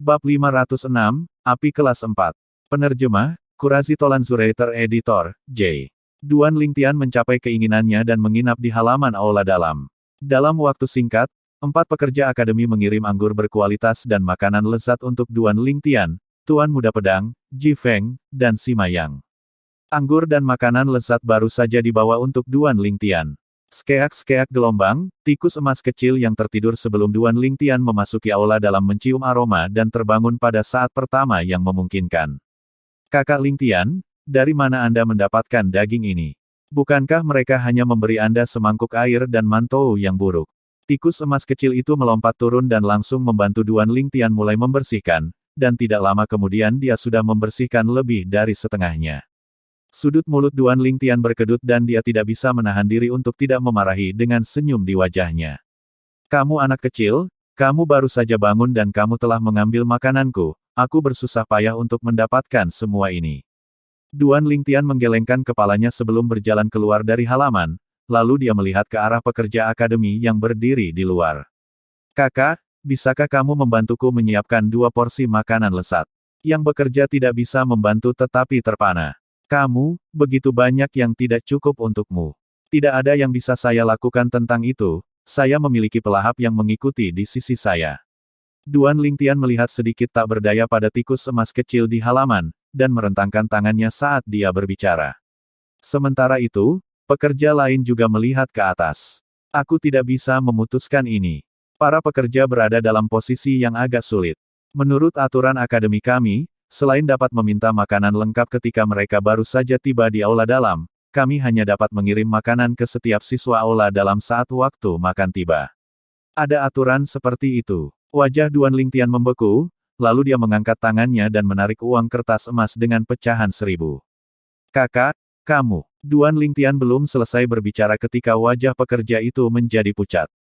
Bab 506, Api Kelas 4. Penerjemah, Kurazi Tolan Zuraiter Editor, J. Duan Lingtian mencapai keinginannya dan menginap di halaman aula dalam. Dalam waktu singkat, 4 pekerja akademi mengirim anggur berkualitas dan makanan lezat untuk Duan Lingtian, Tuan Muda Pedang, Ji Feng, dan Si Mayang. Anggur dan makanan lezat baru saja dibawa untuk Duan Lingtian. Skeak-skeak gelombang, tikus emas kecil yang tertidur sebelum Duan Lingtian memasuki aula dalam mencium aroma dan terbangun pada saat pertama yang memungkinkan. Kakak Lingtian, dari mana Anda mendapatkan daging ini? Bukankah mereka hanya memberi Anda semangkuk air dan mantou yang buruk? Tikus emas kecil itu melompat turun dan langsung membantu Duan Lingtian mulai membersihkan, dan tidak lama kemudian dia sudah membersihkan lebih dari setengahnya. Sudut mulut Duan Lingtian berkedut dan dia tidak bisa menahan diri untuk tidak memarahi dengan senyum di wajahnya. Kamu anak kecil, kamu baru saja bangun dan kamu telah mengambil makananku, aku bersusah payah untuk mendapatkan semua ini. Duan Lingtian menggelengkan kepalanya sebelum berjalan keluar dari halaman, lalu dia melihat ke arah pekerja akademi yang berdiri di luar. Kakak, bisakah kamu membantuku menyiapkan 2 porsi makanan lezat? Yang bekerja tidak bisa membantu tetapi terpana. Kamu, begitu banyak yang tidak cukup untukmu. Tidak ada yang bisa saya lakukan tentang itu, saya memiliki pelahap yang mengikuti di sisi saya. Duan Lingtian melihat sedikit tak berdaya pada tikus emas kecil di halaman, dan merentangkan tangannya saat dia berbicara. Sementara itu, pekerja lain juga melihat ke atas. Aku tidak bisa memutuskan ini. Para pekerja berada dalam posisi yang agak sulit. Menurut aturan akademi kami, selain dapat meminta makanan lengkap ketika mereka baru saja tiba di aula dalam, kami hanya dapat mengirim makanan ke setiap siswa aula dalam saat waktu makan tiba. Ada aturan seperti itu. Wajah Duan Lingtian membeku, lalu dia mengangkat tangannya dan menarik uang kertas emas dengan pecahan 1000. Kakak, kamu. Duan Lingtian belum selesai berbicara ketika wajah pekerja itu menjadi pucat.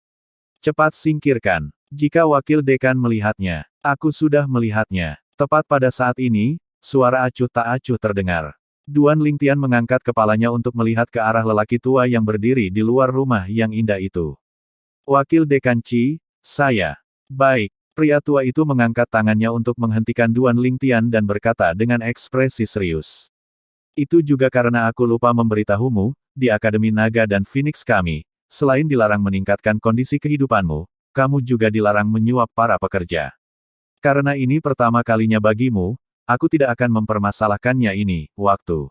Cepat singkirkan. Jika wakil dekan melihatnya, aku sudah melihatnya. Tepat pada saat ini, suara acuh tak acuh terdengar. Duan Lingtian mengangkat kepalanya untuk melihat ke arah lelaki tua yang berdiri di luar rumah yang indah itu. Wakil Dekan Ci, saya. Baik, pria tua itu mengangkat tangannya untuk menghentikan Duan Lingtian dan berkata dengan ekspresi serius. Itu juga karena aku lupa memberitahumu, di Akademi Naga dan Phoenix kami, selain dilarang meningkatkan kondisi kehidupanmu, kamu juga dilarang menyuap para pekerja. Karena ini pertama kalinya bagimu, aku tidak akan mempermasalahkannya ini, waktu.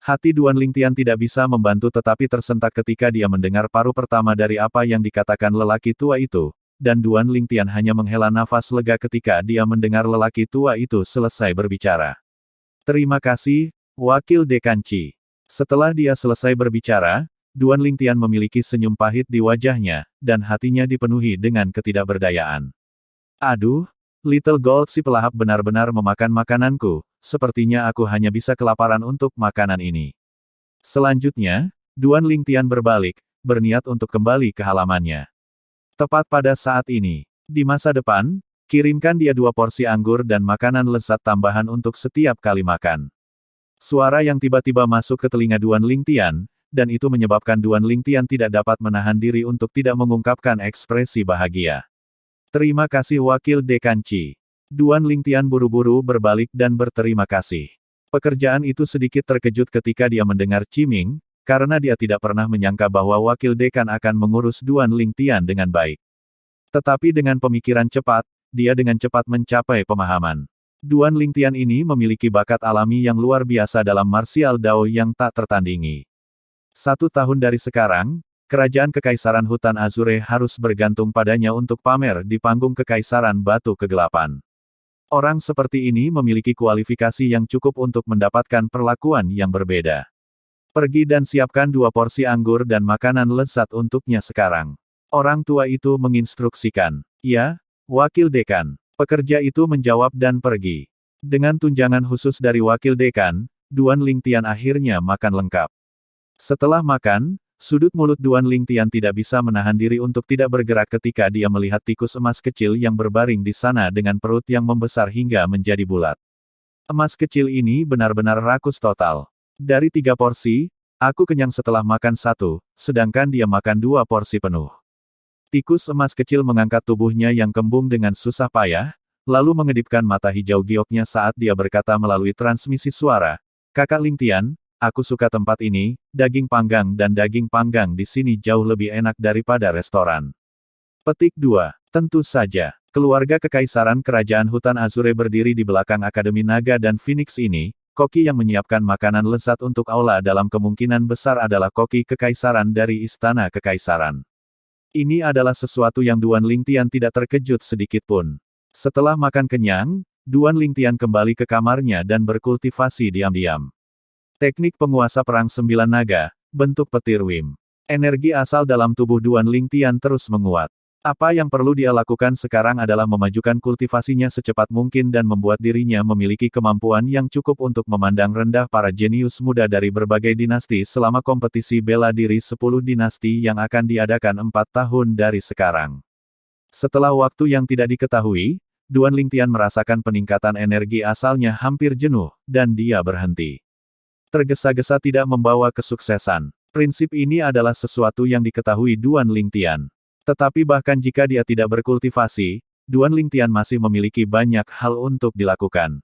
Hati Duan Lingtian tidak bisa membantu tetapi tersentak ketika dia mendengar paruh pertama dari apa yang dikatakan lelaki tua itu, dan Duan Lingtian hanya menghela nafas lega ketika dia mendengar lelaki tua itu selesai berbicara. Terima kasih, Wakil Dekan Ci. Setelah dia selesai berbicara, Duan Lingtian memiliki senyum pahit di wajahnya, dan hatinya dipenuhi dengan ketidakberdayaan. Aduh, Little Gold si pelahap benar-benar memakan makananku, sepertinya aku hanya bisa kelaparan untuk makanan ini. Selanjutnya, Duan Lingtian berbalik, berniat untuk kembali ke halamannya. Tepat pada saat ini, di masa depan, kirimkan dia 2 porsi anggur dan makanan lezat tambahan untuk setiap kali makan. Suara yang tiba-tiba masuk ke telinga Duan Lingtian, dan itu menyebabkan Duan Lingtian tidak dapat menahan diri untuk tidak mengungkapkan ekspresi bahagia. Terima kasih Wakil Dekan Ci. Duan Lingtian buru-buru berbalik dan berterima kasih. Pekerjaan itu sedikit terkejut ketika dia mendengar Ciming, karena dia tidak pernah menyangka bahwa Wakil Dekan akan mengurus Duan Lingtian dengan baik. Tetapi dengan pemikiran cepat, dia dengan cepat mencapai pemahaman. Duan Lingtian ini memiliki bakat alami yang luar biasa dalam martial Dao yang tak tertandingi. 1 tahun dari sekarang, Kerajaan Kekaisaran Hutan Azure harus bergantung padanya untuk pamer di panggung Kekaisaran Batu Kegelapan. Orang seperti ini memiliki kualifikasi yang cukup untuk mendapatkan perlakuan yang berbeda. Pergi dan siapkan 2 porsi anggur dan makanan lezat untuknya sekarang. Orang tua itu menginstruksikan. Ya, Wakil Dekan. Pekerja itu menjawab dan pergi. Dengan tunjangan khusus dari Wakil Dekan, Duan Lingtian akhirnya makan lengkap. Setelah makan, sudut mulut Duan Lingtian tidak bisa menahan diri untuk tidak bergerak ketika dia melihat tikus emas kecil yang berbaring di sana dengan perut yang membesar hingga menjadi bulat. Emas kecil ini benar-benar rakus total. Dari 3 porsi, aku kenyang setelah makan 1, sedangkan dia makan 2 porsi penuh. Tikus emas kecil mengangkat tubuhnya yang kembung dengan susah payah, lalu mengedipkan mata hijau gioknya saat dia berkata melalui transmisi suara, "Kakak Lingtian, aku suka tempat ini, daging panggang di sini jauh lebih enak daripada restoran." Petik 2. Tentu saja, keluarga kekaisaran kerajaan hutan Azure berdiri di belakang Akademi Naga dan Phoenix ini. Koki yang menyiapkan makanan lezat untuk aula dalam kemungkinan besar adalah koki kekaisaran dari Istana Kekaisaran. Ini adalah sesuatu yang Duan Lingtian tidak terkejut sedikit pun. Setelah makan kenyang, Duan Lingtian kembali ke kamarnya dan berkultivasi diam-diam. Teknik penguasa perang 9 naga, bentuk petir Wim. Energi asal dalam tubuh Duan Lingtian terus menguat. Apa yang perlu dia lakukan sekarang adalah memajukan kultivasinya secepat mungkin dan membuat dirinya memiliki kemampuan yang cukup untuk memandang rendah para jenius muda dari berbagai dinasti selama kompetisi bela diri 10 dinasti yang akan diadakan 4 tahun dari sekarang. Setelah waktu yang tidak diketahui, Duan Lingtian merasakan peningkatan energi asalnya hampir jenuh, dan dia berhenti. Tergesa-gesa tidak membawa kesuksesan. Prinsip ini adalah sesuatu yang diketahui Duan Lingtian. Tetapi bahkan jika dia tidak berkultivasi, Duan Lingtian masih memiliki banyak hal untuk dilakukan.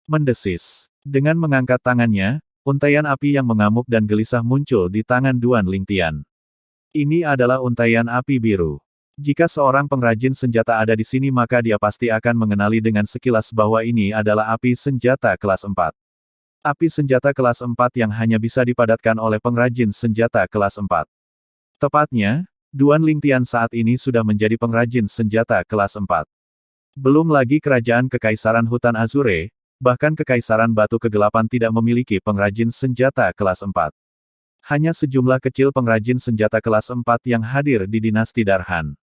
Mendesis. Dengan mengangkat tangannya, untaian api yang mengamuk dan gelisah muncul di tangan Duan Lingtian. Ini adalah untaian api biru. Jika seorang pengrajin senjata ada di sini maka dia pasti akan mengenali dengan sekilas bahwa ini adalah api senjata kelas 4. Api senjata kelas 4 yang hanya bisa dipadatkan oleh pengrajin senjata kelas 4. Tepatnya, Duan Lingtian saat ini sudah menjadi pengrajin senjata kelas 4. Belum lagi kerajaan kekaisaran hutan Azure, bahkan kekaisaran batu kegelapan tidak memiliki pengrajin senjata kelas 4. Hanya sejumlah kecil pengrajin senjata kelas 4 yang hadir di dinasti Darhan.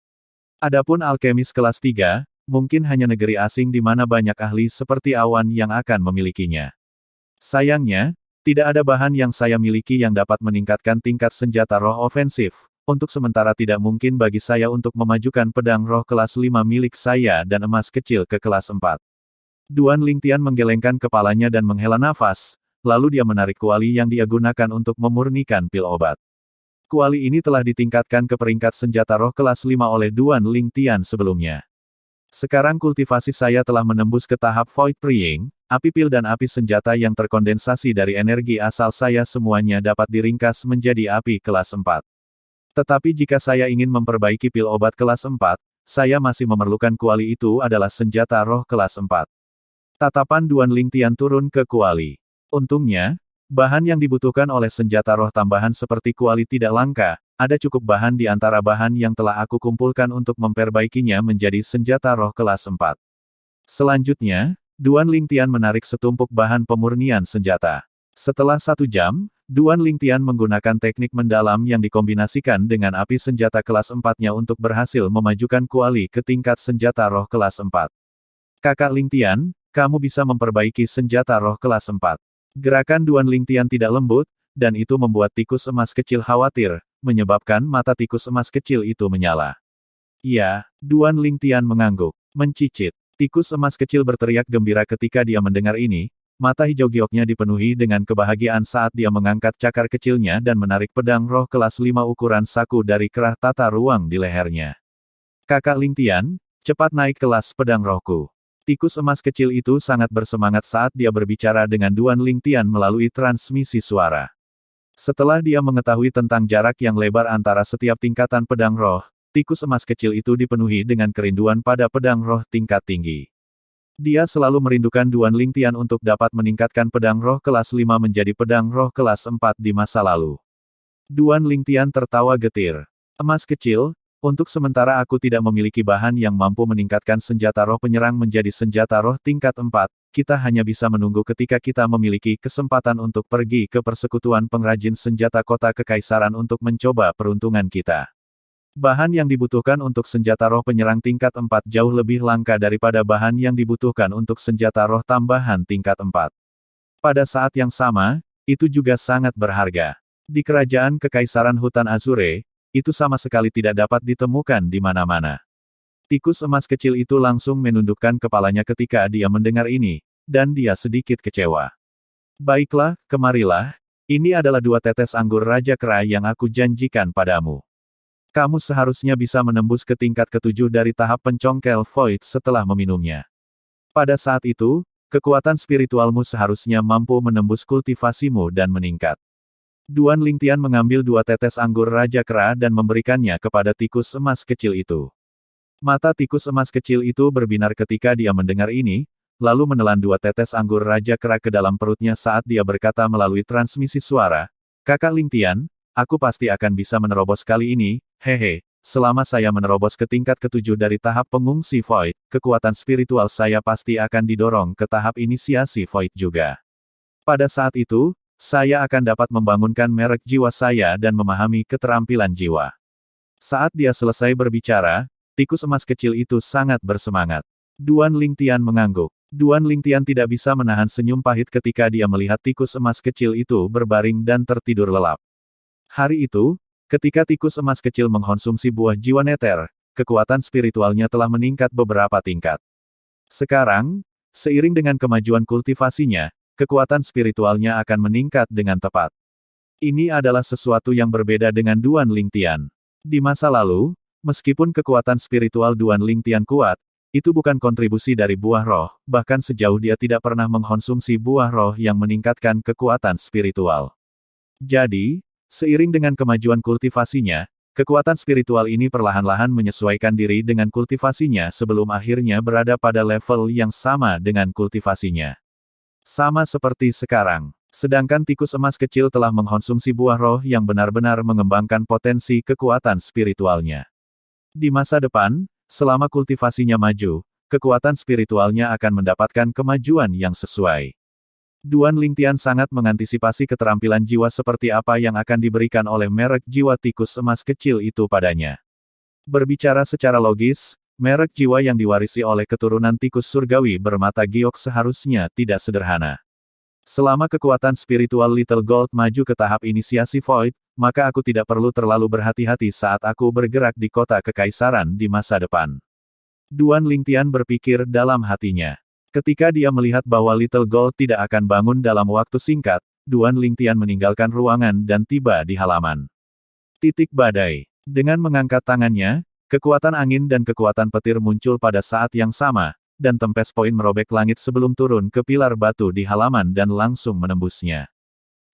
Adapun alkemis kelas 3, mungkin hanya negeri asing di mana banyak ahli seperti awan yang akan memilikinya. Sayangnya, tidak ada bahan yang saya miliki yang dapat meningkatkan tingkat senjata roh ofensif. Untuk sementara tidak mungkin bagi saya untuk memajukan pedang roh kelas 5 milik saya dan emas kecil ke kelas 4. Duan Lingtian menggelengkan kepalanya dan menghela nafas, lalu dia menarik kuali yang dia gunakan untuk memurnikan pil obat. Kuali ini telah ditingkatkan ke peringkat senjata roh kelas 5 oleh Duan Lingtian sebelumnya. Sekarang kultivasi saya telah menembus ke tahap Void Praying, api pil dan api senjata yang terkondensasi dari energi asal saya semuanya dapat diringkas menjadi api kelas 4. Tetapi jika saya ingin memperbaiki pil obat kelas 4, saya masih memerlukan kuali itu adalah senjata roh kelas 4. Tatapan Duan Lingtian turun ke kuali. Untungnya, bahan yang dibutuhkan oleh senjata roh tambahan seperti kuali tidak langka, ada cukup bahan di antara bahan yang telah aku kumpulkan untuk memperbaikinya menjadi senjata roh kelas 4. Selanjutnya, Duan Lingtian menarik setumpuk bahan pemurnian senjata. Setelah 1 jam, Duan Lingtian menggunakan teknik mendalam yang dikombinasikan dengan api senjata kelas 4-nya untuk berhasil memajukan kuali ke tingkat senjata roh kelas 4. Kakak Lingtian, kamu bisa memperbaiki senjata roh kelas 4. Gerakan Duan Lingtian tidak lembut, dan itu membuat tikus emas kecil khawatir, menyebabkan mata tikus emas kecil itu menyala. Ya, Duan Lingtian mengangguk, mencicit. Tikus emas kecil berteriak gembira ketika dia mendengar ini. Mata hijau gioknya dipenuhi dengan kebahagiaan saat dia mengangkat cakar kecilnya dan menarik pedang roh kelas 5 ukuran saku dari kerah tata ruang di lehernya. Kakak Lingtian, cepat naik kelas pedang rohku. Tikus emas kecil itu sangat bersemangat saat dia berbicara dengan Duan Lingtian melalui transmisi suara. Setelah dia mengetahui tentang jarak yang lebar antara setiap tingkatan pedang roh, tikus emas kecil itu dipenuhi dengan kerinduan pada pedang roh tingkat tinggi. Dia selalu merindukan Duan Lingtian untuk dapat meningkatkan pedang roh kelas 5 menjadi pedang roh kelas 4 di masa lalu. Duan Lingtian tertawa getir. Emas kecil, untuk sementara aku tidak memiliki bahan yang mampu meningkatkan senjata roh penyerang menjadi senjata roh tingkat 4, kita hanya bisa menunggu ketika kita memiliki kesempatan untuk pergi ke persekutuan pengrajin senjata kota kekaisaran untuk mencoba peruntungan kita. Bahan yang dibutuhkan untuk senjata roh penyerang tingkat 4 jauh lebih langka daripada bahan yang dibutuhkan untuk senjata roh tambahan tingkat 4. Pada saat yang sama, itu juga sangat berharga. Di kerajaan kekaisaran hutan Azure, itu sama sekali tidak dapat ditemukan di mana-mana. Tikus emas kecil itu langsung menundukkan kepalanya ketika dia mendengar ini, dan dia sedikit kecewa. Baiklah, kemarilah, ini adalah 2 tetes anggur Raja Kera yang aku janjikan padamu. Kamu seharusnya bisa menembus ke tingkat ke-7 dari tahap pencongkel Void setelah meminumnya. Pada saat itu, kekuatan spiritualmu seharusnya mampu menembus kultivasimu dan meningkat. Duan Lingtian mengambil 2 tetes anggur Raja Kera dan memberikannya kepada tikus emas kecil itu. Mata tikus emas kecil itu berbinar ketika dia mendengar ini, lalu menelan 2 tetes anggur Raja Kera ke dalam perutnya saat dia berkata melalui transmisi suara, "Kakak Lingtian, aku pasti akan bisa menerobos kali ini, hehe. Selama saya menerobos ke tingkat ke-7 dari tahap pengungsi Void, kekuatan spiritual saya pasti akan didorong ke tahap inisiasi Void juga. Pada saat itu, saya akan dapat membangunkan merek jiwa saya dan memahami keterampilan jiwa." Saat dia selesai berbicara, tikus emas kecil itu sangat bersemangat. Duan Lingtian mengangguk. Duan Lingtian tidak bisa menahan senyum pahit ketika dia melihat tikus emas kecil itu berbaring dan tertidur lelap. Hari itu, ketika tikus emas kecil mengkonsumsi buah jiwa neter, kekuatan spiritualnya telah meningkat beberapa tingkat. Sekarang, seiring dengan kemajuan kultivasinya, kekuatan spiritualnya akan meningkat dengan tepat. Ini adalah sesuatu yang berbeda dengan Duan Lingtian. Di masa lalu, meskipun kekuatan spiritual Duan Lingtian kuat, itu bukan kontribusi dari buah roh, bahkan sejauh dia tidak pernah mengkonsumsi buah roh yang meningkatkan kekuatan spiritual. Jadi, seiring dengan kemajuan kultivasinya, kekuatan spiritual ini perlahan-lahan menyesuaikan diri dengan kultivasinya sebelum akhirnya berada pada level yang sama dengan kultivasinya. Sama seperti sekarang. Sedangkan tikus emas kecil telah mengkonsumsi buah roh yang benar-benar mengembangkan potensi kekuatan spiritualnya. Di masa depan, selama kultivasinya maju, kekuatan spiritualnya akan mendapatkan kemajuan yang sesuai. Duan Lingtian sangat mengantisipasi keterampilan jiwa seperti apa yang akan diberikan oleh merek jiwa tikus emas kecil itu padanya. Berbicara secara logis, merek jiwa yang diwarisi oleh keturunan tikus surgawi bermata giok seharusnya tidak sederhana. Selama kekuatan spiritual Little Gold maju ke tahap inisiasi Void, maka aku tidak perlu terlalu berhati-hati saat aku bergerak di kota kekaisaran di masa depan. Duan Lingtian berpikir dalam hatinya. Ketika dia melihat bahwa Little Gold tidak akan bangun dalam waktu singkat, Duan Lingtian meninggalkan ruangan dan tiba di halaman. Titik badai. Dengan mengangkat tangannya, kekuatan angin dan kekuatan petir muncul pada saat yang sama, dan tempest poin merobek langit sebelum turun ke pilar batu di halaman dan langsung menembusnya.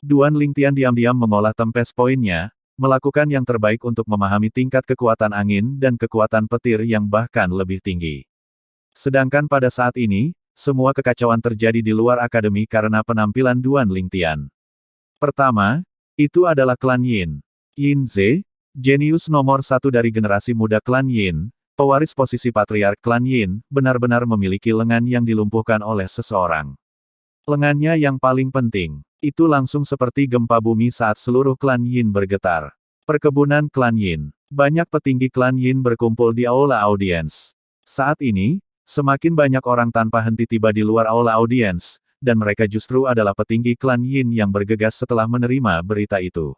Duan Lingtian diam-diam mengolah tempest poinnya, melakukan yang terbaik untuk memahami tingkat kekuatan angin dan kekuatan petir yang bahkan lebih tinggi. Sedangkan pada saat ini, semua kekacauan terjadi di luar akademi karena penampilan Duan Lingtian. Pertama, itu adalah klan Yin. Yin Ze, jenius nomor 1 dari generasi muda klan Yin, pewaris posisi patriark klan Yin, benar-benar memiliki lengan yang dilumpuhkan oleh seseorang. Lengannya yang paling penting, itu langsung seperti gempa bumi saat seluruh klan Yin bergetar. Perkebunan klan Yin. Banyak petinggi klan Yin berkumpul di aula audiens. Saat ini, semakin banyak orang tanpa henti tiba di luar aula audiens, dan mereka justru adalah petinggi klan Yin yang bergegas setelah menerima berita itu.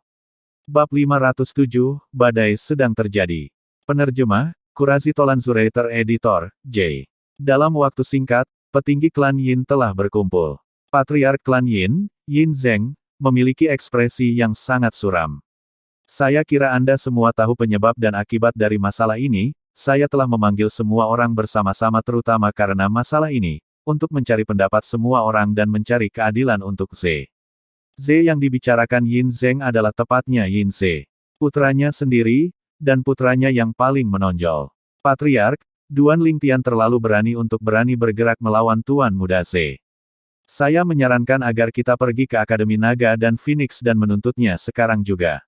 Bab 507, Badai sedang terjadi. Penerjemah, Kurazi Tolanzurator Editor, J. Dalam waktu singkat, petinggi klan Yin telah berkumpul. Patriark klan Yin, Yin Zeng, memiliki ekspresi yang sangat suram. Saya kira Anda semua tahu penyebab dan akibat dari masalah ini. Saya telah memanggil semua orang bersama-sama terutama karena masalah ini, untuk mencari pendapat semua orang dan mencari keadilan untuk Z. Z yang dibicarakan Yin Zeng adalah tepatnya Yin Ze. Putranya sendiri, dan putranya yang paling menonjol. Patriark, Duan Lingtian terlalu berani untuk berani bergerak melawan Tuan Muda Z. Saya menyarankan agar kita pergi ke Akademi Naga dan Phoenix dan menuntutnya sekarang juga.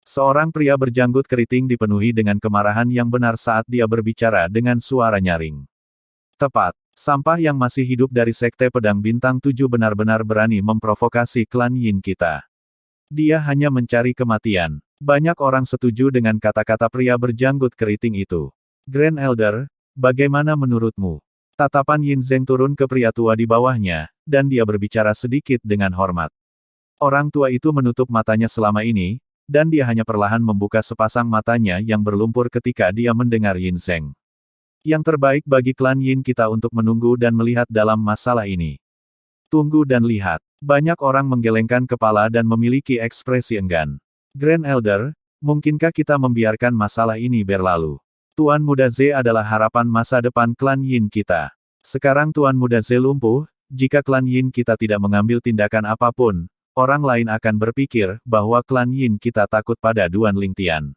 Seorang pria berjanggut keriting dipenuhi dengan kemarahan yang benar saat dia berbicara dengan suara nyaring. Tepat, sampah yang masih hidup dari Sekte Pedang Bintang 7 benar-benar berani memprovokasi klan Yin kita. Dia hanya mencari kematian. Banyak orang setuju dengan kata-kata pria berjanggut keriting itu. Grand Elder, bagaimana menurutmu? Tatapan Yin Zeng turun ke pria tua di bawahnya, dan dia berbicara sedikit dengan hormat. Orang tua itu menutup matanya selama ini, dan dia hanya perlahan membuka sepasang matanya yang berlumpur ketika dia mendengar Yin Zeng. Yang terbaik bagi klan Yin kita untuk menunggu dan melihat dalam masalah ini. Tunggu dan lihat. Banyak orang menggelengkan kepala dan memiliki ekspresi enggan. Grand Elder, mungkinkah kita membiarkan masalah ini berlalu? Tuan Muda Z adalah harapan masa depan klan Yin kita. Sekarang Tuan Muda Ze lumpuh, jika klan Yin kita tidak mengambil tindakan apapun, orang lain akan berpikir bahwa klan Yin kita takut pada Duan Lingtian.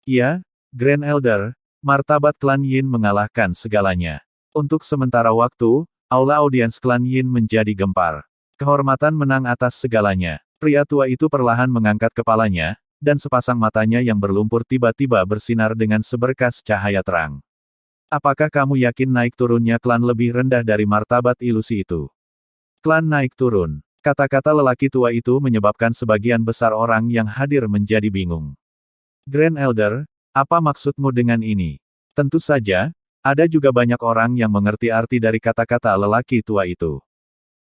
Iya, Grand Elder, martabat klan Yin mengalahkan segalanya. Untuk sementara waktu, aula audiens klan Yin menjadi gempar. Kehormatan menang atas segalanya. Pria tua itu perlahan mengangkat kepalanya, dan sepasang matanya yang berlumpur tiba-tiba bersinar dengan seberkas cahaya terang. Apakah kamu yakin naik turunnya klan lebih rendah dari martabat ilusi itu? Klan naik turun. Kata-kata lelaki tua itu menyebabkan sebagian besar orang yang hadir menjadi bingung. Grand Elder, apa maksudmu dengan ini? Tentu saja, ada juga banyak orang yang mengerti arti dari kata-kata lelaki tua itu.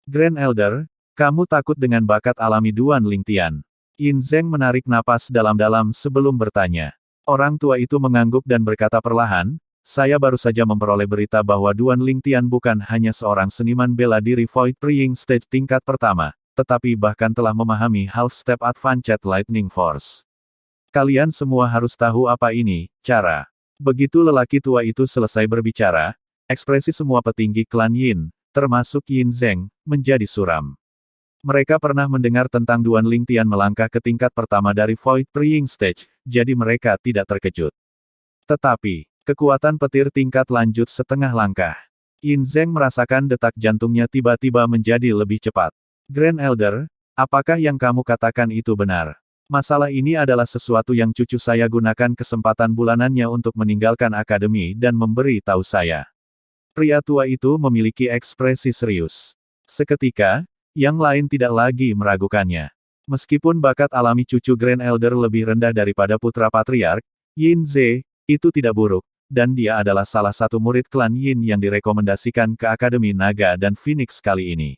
Grand Elder, kamu takut dengan bakat alami Duan Lingtian. Yin Zeng menarik napas dalam-dalam sebelum bertanya. Orang tua itu mengangguk dan berkata perlahan, saya baru saja memperoleh berita bahwa Duan Lingtian bukan hanya seorang seniman bela diri Void Praying Stage tingkat pertama, tetapi bahkan telah memahami Half-Step Advanced Lightning Force. Kalian semua harus tahu apa ini, cara. Begitu lelaki tua itu selesai berbicara, ekspresi semua petinggi klan Yin, termasuk Yin Zeng, menjadi suram. Mereka pernah mendengar tentang Duan Lingtian melangkah ke tingkat pertama dari Void Praying Stage, jadi mereka tidak terkejut. Tetapi, kekuatan petir tingkat lanjut setengah langkah. Yin Zeng merasakan detak jantungnya tiba-tiba menjadi lebih cepat. Grand Elder, apakah yang kamu katakan itu benar? Masalah ini adalah sesuatu yang cucu saya gunakan kesempatan bulanannya untuk meninggalkan akademi dan memberi tahu saya. Pria tua itu memiliki ekspresi serius. Seketika, yang lain tidak lagi meragukannya. Meskipun bakat alami cucu Grand Elder lebih rendah daripada putra patriark, Yin Ze, itu tidak buruk. Dan dia adalah salah satu murid klan Yin yang direkomendasikan ke Akademi Naga dan Phoenix kali ini.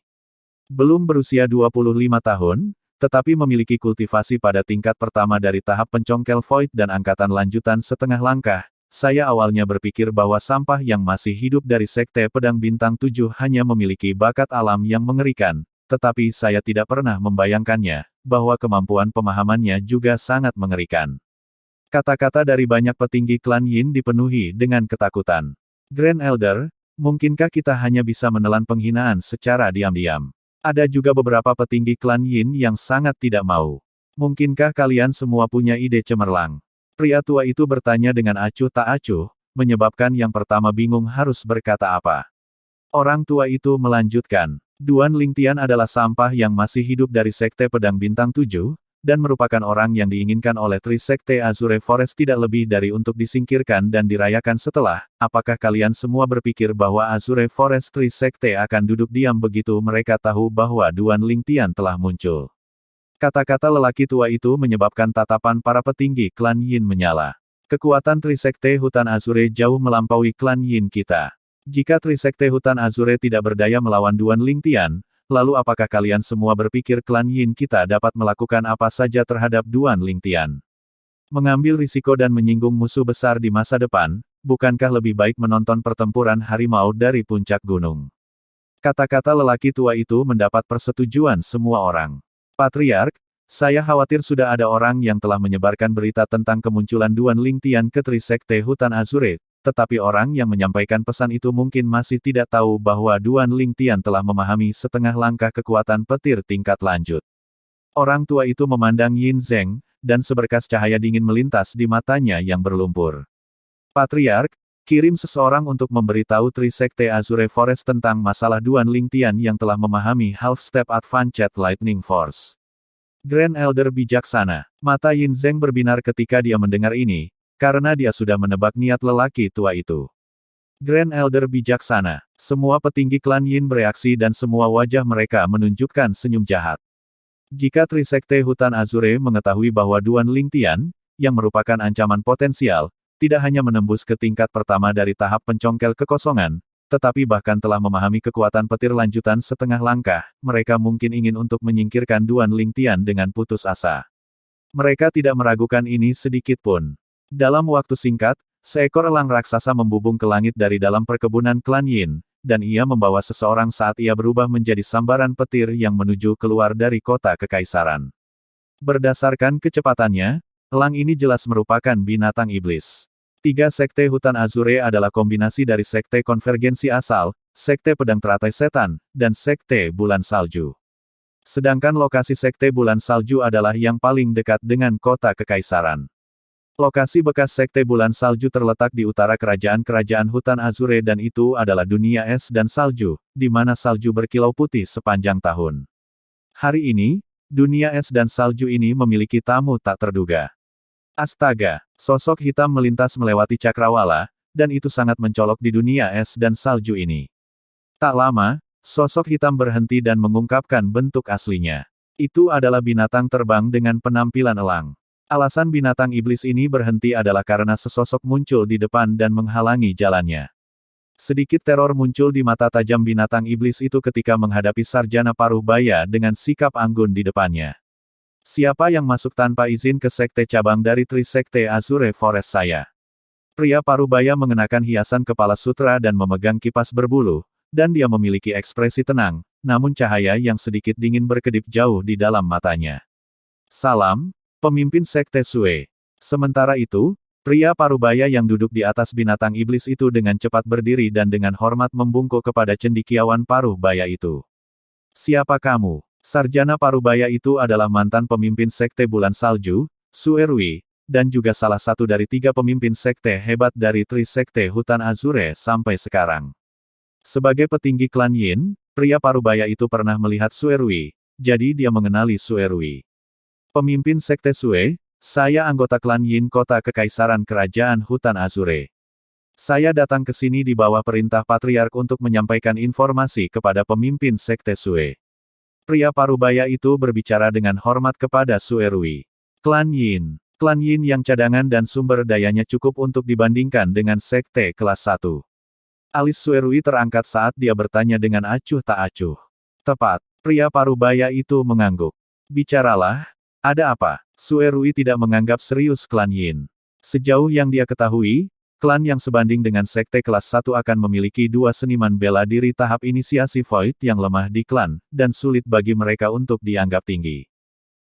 Belum berusia 25 tahun, tetapi memiliki kultivasi pada tingkat pertama dari tahap pencongkel Void dan angkatan lanjutan setengah langkah. Saya awalnya berpikir bahwa sampah yang masih hidup dari Sekte Pedang Bintang 7 hanya memiliki bakat alam yang mengerikan, tetapi saya tidak pernah membayangkannya, bahwa kemampuan pemahamannya juga sangat mengerikan. Kata-kata dari banyak petinggi klan Yin dipenuhi dengan ketakutan. Grand Elder, mungkinkah kita hanya bisa menelan penghinaan secara diam-diam? Ada juga beberapa petinggi klan Yin yang sangat tidak mau. Mungkinkah kalian semua punya ide cemerlang? Pria tua itu bertanya dengan acuh tak acuh, menyebabkan yang pertama bingung harus berkata apa. Orang tua itu melanjutkan, Duan Lingtian adalah sampah yang masih hidup dari Sekte Pedang Bintang 7, dan merupakan orang yang diinginkan oleh Tri Sekte Azure Forest tidak lebih dari untuk disingkirkan dan dirayakan setelah, apakah kalian semua berpikir bahwa Azure Forest Tri Sekte akan duduk diam begitu mereka tahu bahwa Duan Lingtian telah muncul? Kata-kata lelaki tua itu menyebabkan tatapan para petinggi klan Yin menyala. Kekuatan Tri Sekte Hutan Azure jauh melampaui klan Yin kita. Jika Tri Sekte Hutan Azure tidak berdaya melawan Duan Lingtian, lalu apakah kalian semua berpikir klan Yin kita dapat melakukan apa saja terhadap Duan Lingtian? Mengambil risiko dan menyinggung musuh besar di masa depan, bukankah lebih baik menonton pertempuran harimau dari puncak gunung? Kata-kata lelaki tua itu mendapat persetujuan semua orang. Patriark, saya khawatir sudah ada orang yang telah menyebarkan berita tentang kemunculan Duan Lingtian ke Tri Sekte Hutan Azure, tetapi orang yang menyampaikan pesan itu mungkin masih tidak tahu bahwa Duan Lingtian telah memahami setengah langkah kekuatan petir tingkat lanjut. Orang tua itu memandang Yin Zeng, dan seberkas cahaya dingin melintas di matanya yang berlumpur. Patriark, kirim seseorang untuk memberitahu Tri Sekte Azure Forest tentang masalah Duan Lingtian yang telah memahami Half-Step Advanced Lightning Force. Grand Elder bijaksana. Mata Yin Zeng berbinar ketika dia mendengar ini, karena dia sudah menebak niat lelaki tua itu. Grand Elder bijaksana. Semua petinggi klan Yin bereaksi dan semua wajah mereka menunjukkan senyum jahat. Jika Tri Sekte Hutan Azure mengetahui bahwa Duan Lingtian, yang merupakan ancaman potensial, tidak hanya menembus ke tingkat pertama dari tahap pencongkel kekosongan, tetapi bahkan telah memahami kekuatan petir lanjutan setengah langkah, mereka mungkin ingin untuk menyingkirkan Duan Lingtian dengan putus asa. Mereka tidak meragukan ini sedikit pun. Dalam waktu singkat, seekor elang raksasa membubung ke langit dari dalam perkebunan klan Yin, dan ia membawa seseorang saat ia berubah menjadi sambaran petir yang menuju keluar dari kota kekaisaran. Berdasarkan kecepatannya, elang ini jelas merupakan binatang iblis. Tiga sekte hutan Azure adalah kombinasi dari sekte konvergensi asal, sekte pedang teratai setan, dan sekte bulan salju. Sedangkan lokasi sekte bulan salju adalah yang paling dekat dengan kota kekaisaran. Lokasi bekas sekte bulan salju terletak di utara kerajaan-kerajaan hutan Azure dan itu adalah dunia es dan salju, di mana salju berkilau putih sepanjang tahun. Hari ini, dunia es dan salju ini memiliki tamu tak terduga. Astaga, sosok hitam melintas melewati cakrawala, dan itu sangat mencolok di dunia es dan salju ini. Tak lama, sosok hitam berhenti dan mengungkapkan bentuk aslinya. Itu adalah binatang terbang dengan penampilan elang. Alasan binatang iblis ini berhenti adalah karena sesosok muncul di depan dan menghalangi jalannya. Sedikit teror muncul di mata tajam binatang iblis itu ketika menghadapi sarjana paruh baya dengan sikap anggun di depannya. Siapa yang masuk tanpa izin ke sekte cabang dari Tri Sekte Azure Forest saya? Pria parubaya mengenakan hiasan kepala sutra dan memegang kipas berbulu, dan dia memiliki ekspresi tenang, namun cahaya yang sedikit dingin berkedip jauh di dalam matanya. Salam, pemimpin sekte Sue. Sementara itu, pria parubaya yang duduk di atas binatang iblis itu dengan cepat berdiri dan dengan hormat membungkuk kepada cendekiawan paruh baya itu. Siapa kamu? Sarjana parubaya itu adalah mantan pemimpin sekte bulan salju, Suerui, dan juga salah satu dari 3 pemimpin sekte hebat dari Tri Sekte Hutan Azure sampai sekarang. Sebagai petinggi klan Yin, pria parubaya itu pernah melihat Suerui, jadi dia mengenali Suerui. Pemimpin sekte Sue, saya anggota klan Yin kota kekaisaran kerajaan hutan Azure. Saya datang ke sini di bawah perintah patriark untuk menyampaikan informasi kepada pemimpin sekte Sue. Pria parubaya itu berbicara dengan hormat kepada Suerui. Klan Yin yang cadangan dan sumber dayanya cukup untuk dibandingkan dengan sekte kelas 1. Alis Suerui terangkat saat dia bertanya dengan acuh tak acuh. Tepat, pria parubaya itu mengangguk. Bicaralah, ada apa? Suerui tidak menganggap serius klan Yin. Sejauh yang dia ketahui, klan yang sebanding dengan sekte kelas 1 akan memiliki 2 seniman bela diri tahap inisiasi Void yang lemah di klan, dan sulit bagi mereka untuk dianggap tinggi.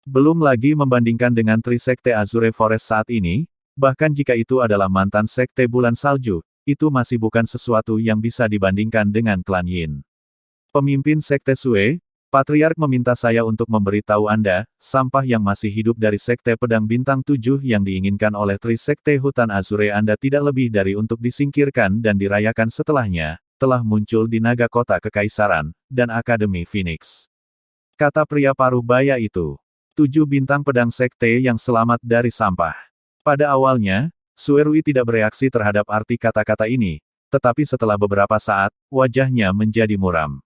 Belum lagi membandingkan dengan Tri Sekte Azure Forest saat ini, bahkan jika itu adalah mantan sekte bulan salju, itu masih bukan sesuatu yang bisa dibandingkan dengan klan Yin. Pemimpin sekte Sue, Patriark meminta saya untuk memberitahu Anda, sampah yang masih hidup dari Sekte Pedang Bintang 7 yang diinginkan oleh Tri Sekte Hutan Azure Anda tidak lebih dari untuk disingkirkan dan dirayakan setelahnya, telah muncul di Naga Kota Kekaisaran, dan Akademi Phoenix. Kata pria paruh baya itu. 7 bintang pedang Sekte yang selamat dari sampah. Pada awalnya, Suerui tidak bereaksi terhadap arti kata-kata ini, tetapi setelah beberapa saat, wajahnya menjadi muram.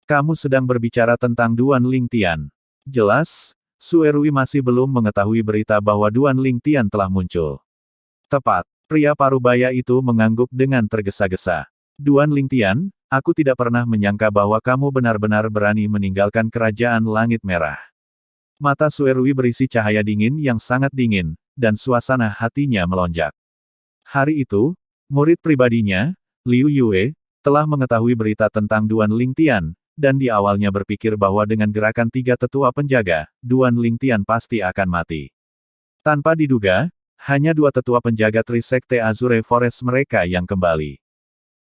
Kamu sedang berbicara tentang Duan Lingtian. Jelas, Suerui masih belum mengetahui berita bahwa Duan Lingtian telah muncul. Tepat, pria parubaya itu mengangguk dengan tergesa-gesa. Duan Lingtian, aku tidak pernah menyangka bahwa kamu benar-benar berani meninggalkan kerajaan langit merah. Mata Suerui berisi cahaya dingin yang sangat dingin, dan suasana hatinya melonjak. Hari itu, murid pribadinya, Liu Yue, telah mengetahui berita tentang Duan Lingtian, dan di awalnya berpikir bahwa dengan gerakan 3 tetua penjaga, Duan Lingtian pasti akan mati. Tanpa diduga, hanya 2 tetua penjaga Tri Sekte Azure Forest mereka yang kembali.